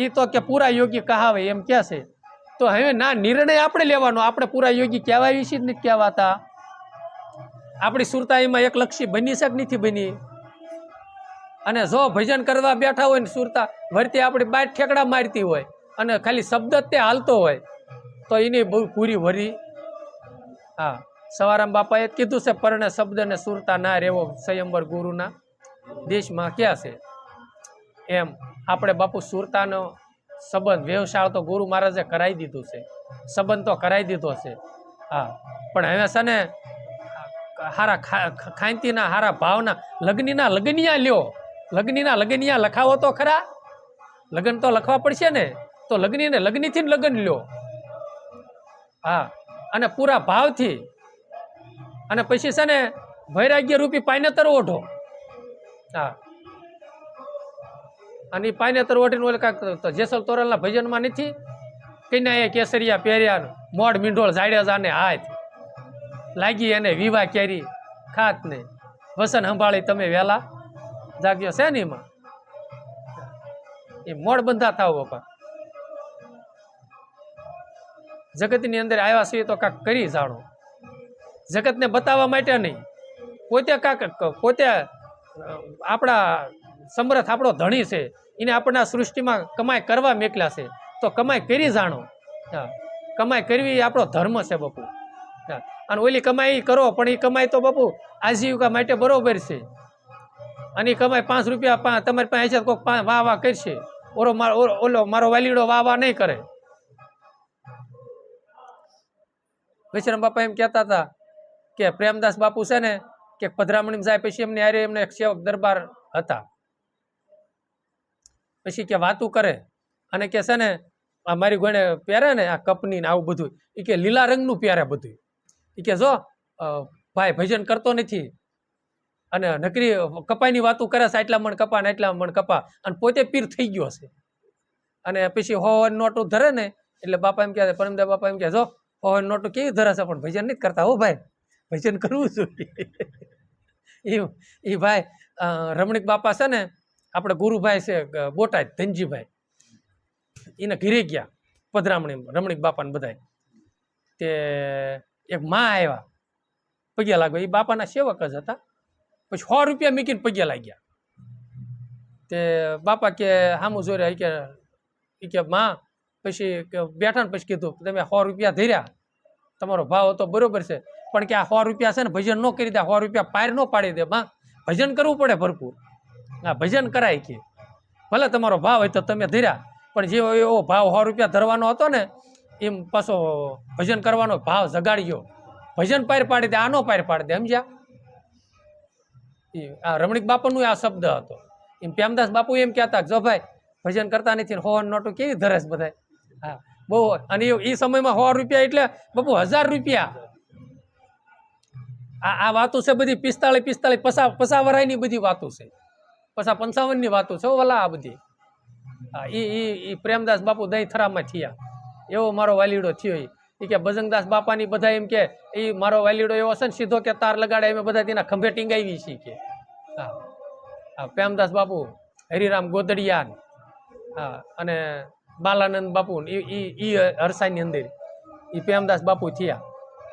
એ તો કે પૂરા યોગી કહાવે એમ કે છે. તો હવે ના નિર્ણય આપણે લેવાનો, આપણે પૂરા યોગી કહેવાય છે જ નથી કહેવાતા. આપણી સુરતા એમાં એકલક્ષી બની છે કે નથી બની. અને જો ભજન કરવા બેઠા હોય ને સુરતા વરતી આપણી બાર ઠેકડા મારતી હોય અને ખાલી શબ્દ જ તે હાલતો હોય તો એની બહુ પૂરી વરી. હા, સવારામ બાપાએ કીધું છે, પરણે શબ્દ ને સુરતા ના રેવો સ્વયંવર ગુરુના દેશમાં ક્યાં છે. એમ આપણે બાપુ સુરતાનો સંબંધ વ્યવસાય તો ગુરુ મહારાજે કરાવી દીધું છે, સંબંધ તો કરાવી દીધો છે. હા, પણ હવે છે ને હારા ખાંતીના હારા ભાવના લગ્નના લગ્નિયા લ્યો, લગ્નના લગ્નિયા લખાવો તો ખરા, લગ્ન તો લખવા પડશે ને, તો લગ્નને લગ્નથી જ લગ્ન લ્યો. હા, અને પૂરા ભાવથી, અને પછી છે ને વૈરાગ્ય રૂપી પાયનેતર ઓઢો. હા, અને એ પાયનેતર ઓઢીને ઓલે કાંક જેસલ તોરલના ભજનમાં નથી કન્યા એ કેસરિયા પહેર્યા, મોડ મીંઢોળ જાડેજાને હાથ લાગી એને વિવાહ કેરી ખાત ને વસન સંભાળી તમે વહેલા જાગ્યો છે ને. એમાં એ મોડ બંધા થાવ બાપા. જગતની અંદર આવ્યા છીએ તો કાંક કરી જાણો, જગતને બતાવવા માટે નહીં, પોતે કાંક પોતે આપણા સમર્થ આપણો ધણી છે, એને આપણા સૃષ્ટિમાં કમાઈ કરવા મેકલ્યા છે, તો કમાઈ કરી જાણો. હા, કમાઈ કરવી એ આપણો ધર્મ છે બાપુ. હા, અને ઓલી કમાઈ કરો પણ એ કમાઈ તો બાપુ આજીવિકા માટે બરોબર છે. અને એ કમાઈ 5 રૂપિયા તમારી પાસે છે, કોઈક વાહ વાહ કરશે, ઓલો મારો વાલીડો વાહ વાહ નહીં કરે. વિશ્રામ બાપા એમ કહેતા હતા કે પ્રેમદાસ બાપુ છે ને કે પધરામણી જાય પછી એમને હારે એમને એક સેવક દરબાર હતા. પછી કે વાતું કરે અને કે છે ને મારી ગોણે પહેરે ને આ કપની ને આવું બધું, એ કે લીલા રંગનું પહેરે બધું. એ કે જો ભાઈ ભજન કરતો નથી અને નકરી કપાઈની વાતું કરે છે, આટલા મણ કપા ને એટલા મણ કપા, અને પોતે પીર થઈ ગયો છે. અને પછી નોટું ધરે ને એટલે બાપા એમ કહે, પરમદેવ બાપા એમ કે જો નોટું કેવી ધરે છે પણ ભજન નથી કરતા. હો ભાઈ, ભજન કરવું જોઈએ. એ ભાઈ રમણીક બાપા છે ને આપણે ગુરુભાઈ છે બોટાદ ધનજીભાઈ, એને ઘીરે ગયા પધરામણી રમણીક બાપાને બધા. તે એક માં આવ્યા પગ્યા લાગવા, એ બાપાના સેવક જ હતા. પછી 100 રૂપિયા મૂકીને પગ્યા લાગ્યા. તે બાપા કે હામું જોઈ કે માં પછી બેઠા ને પછી કીધું તમે 100 રૂપિયા ધર્યા, તમારો ભાવ હતો બરોબર છે, પણ કે આ 100 રૂપિયા છે ને ભજન ન કરી દે, 100 રૂપિયા પાર ન પાડી દે. માં ભજન કરવું પડે ભરપૂર. હા, ભજન કરાય કે ભલે તમારો ભાવ હોય તો તમે ધર્યા, પણ જેવો એવો ભાવ 100 રૂપિયા ધરવાનો હતો ને એમ પાછો ભજન કરવાનો ભાવ જગાડ્યો. ભજન પાર પાડી દે, આ નો પાર પાડી દે. સમજ્યા? આ રમણીક બાપાનું આ શબ્દ હતો. એમ પ્રેમદાસ બાપુ એમ કહેતા જો ભાઈ ભજન કરતા નથી, 100 નોટો કેવી ધરે છે બધા. હા, બહુ. અને એ સમયમાં 100 રૂપિયા એટલે બાપુ 1000 રૂપિયા. આ વાતો છે બધી 45 પસા વરાયની બધી વાતો છે, પસા 55 ની વાતો છે વાલા આ બધી. હા, એ પ્રેમદાસ બાપુ દહીં થરામાં થયા. એવો મારો વાલીડો થયો. એ કે બજરંગદાસ બાપાની બધા એમ કે એ મારો વાલીડો એવો છે ને સીધો કે તાર લગાડે એમ બધા તેના ખંભે ટીંગાવી છે કે. હા, પ્રેમદાસ બાપુ, હરિરામ ગોદડિયા, હા, અને બાલાનંદ બાપુ એ હરસાઈની અંદર એ પ્રેમદાસ બાપુ થયા.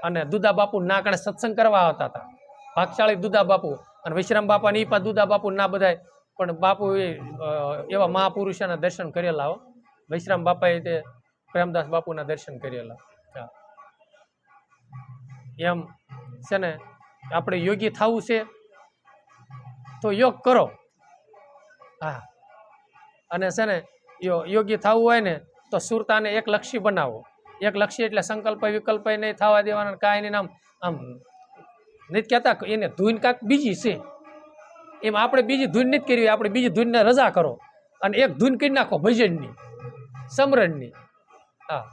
અને દુદા બાપુ ના કણે સત્સંગ કરવા આવતા હતા, ભાગશાળી દુદા બાપુ. અને વિશ્રામ બાપા ને એ પણ દુદા બાપુ ના બધાય, પણ બાપુ એવા મહાપુરુષોના દર્શન કરેલા હો. વિશ્રામ બાપાએ તે પ્રેમદાસ બાપુના દર્શન કરેલા. એમ છે ને આપણે યોગી થવું છે તો યોગ કરો. હા, અને છે ને યોગી થવું હોય ને તો સુરતાને એક લક્ષી બનાવો. એક લક્ષી એટલે સંકલ્પ વિકલ્પ નહીં થવા દેવાના, કાંઈ નહીં. આમ નથી કહેતા એને ધૂન કાંક બીજી છે, એમ આપણે બીજી ધૂન નથી કરવી. આપણે બીજી ધૂનને રજા કરો અને એક ધૂન કરી નાખો ભજનની, સમરણની. હા,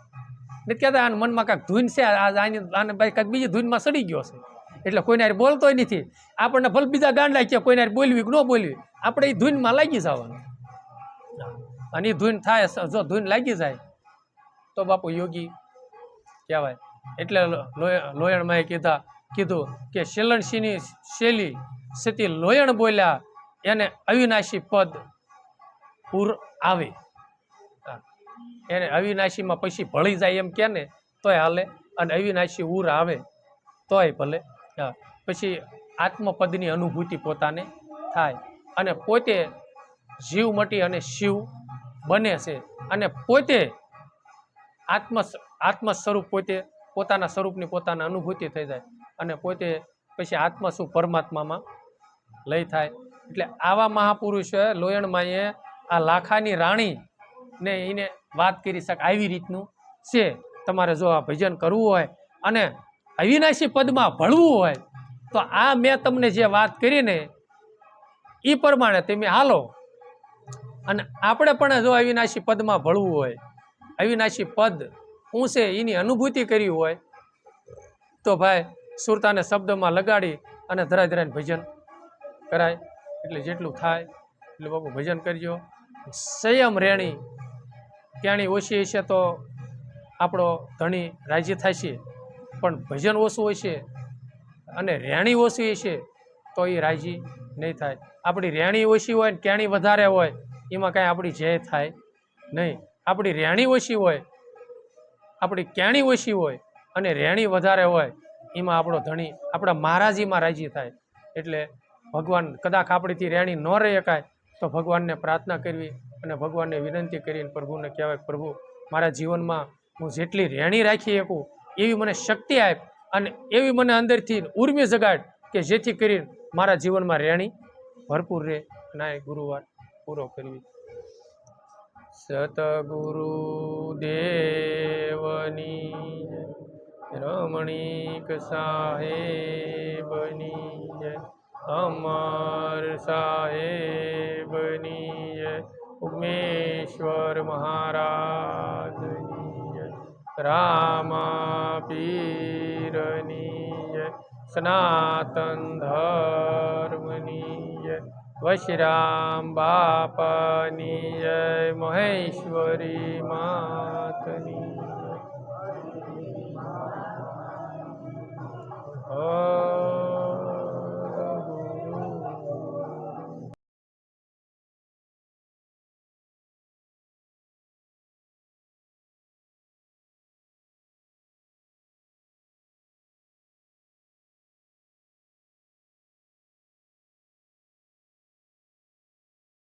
નથી કહેતા આને મનમાં કાંઈક ધૂન છે, આને ભાઈ કાંઈક બીજી ધૂનમાં સડી ગયો છે, એટલે કોઈને હારે બોલતોય નથી. આપણને ભલે બીજા ગાંડા કે કોઈને હારે બોલવી કે ન બોલવી, આપણે એ ધૂનમાં લાગી જવાનું. અને એ ધૂન થાય, જો ધૂન લાગી જાય તો બાપુ યોગી કહેવાય. એટલે લોયણમાં કીધું કે શેલણસિંહની શૈલી સતી લોયણ બોલ્યા એને અવિનાશી પદ પૂર આવે. એને અવિનાશીમાં પછી ભળી જાય એમ કે ને તોય હાલે, અને અવિનાશી ઉર આવે તોય ભલે. પછી આત્મપદની અનુભૂતિ પોતાને થાય અને પોતે જીવ મટી અને શિવ બને છે. અને પોતે આત્મ સ્વરૂપ, પોતે પોતાના સ્વરૂપની પોતાના અનુભૂતિ થઈ જાય અને પોતે પછી આત્મ શું પરમાત્મામાં લઈ થાય. એટલે આવા મહાપુરુષોએ લોયણમાએ આ લાખાની રાણી ને એને વાત કરી શકે આવી રીતનું છે. તમારે જો આ ભજન કરવું હોય અને અવિનાશી પદમાં ભળવું હોય તો આ મેં તમને જે વાત કરી ને એ પ્રમાણે તમે હાલો. અને આપણે પણ જો અવિનાશી પદમાં ભળવું હોય, અવિનાશી પદ શું છે એની અનુભૂતિ કરવી હોય તો ભાઈ સુરતાને શબ્દમાં લગાડી અને ધરાઈ ધરાઈને ભજન કરાય. એટલે જેટલું થાય એટલે બાપુ ભજન કરજો. સંયમ રેણી ક્યાંની ઓછી હશે તો આપણો ધણી રાજી થશે, પણ ભજન ઓછું હોય છે અને રેણી ઓછી હશે તો એ રાજી નહીં થાય. આપણી રેણી ઓછી હોય ને ક્યાંની વધારે હોય એમાં કાંઈ આપણી જય થાય નહીં. આપણી રેણી ઓછી હોય, આપણી ક્યાંની ઓછી હોય અને રેણી વધારે હોય એમાં આપણો ધણી આપણા મહારાજીમાં રાજી થાય. એટલે ભગવાન કદાચ આપણીથી રેણી ન રહી શકાય તો ભગવાનને પ્રાર્થના કરવી અને ભગવાનને વિનંતી કરીને પ્રભુને કહેવાય, પ્રભુ મારા જીવનમાં હું જેટલી રેણી રાખી શકું એવી મને શક્તિ આપ અને એવી મને અંદરથી ઉર્મી જગાડ કે જેથી કરીને મારા જીવનમાં રેણી ભરપૂર રહે. ના ગુરુવાર પૂરો કરવી. સતગુરુ દેવની રમણીક સાહેબની અમર સાહેબની ઉમેશ્વર મહારાજની રામા પીરની સનાતન ધર્મની વશરામ બાપાની જય મહેશ્વરી માતની.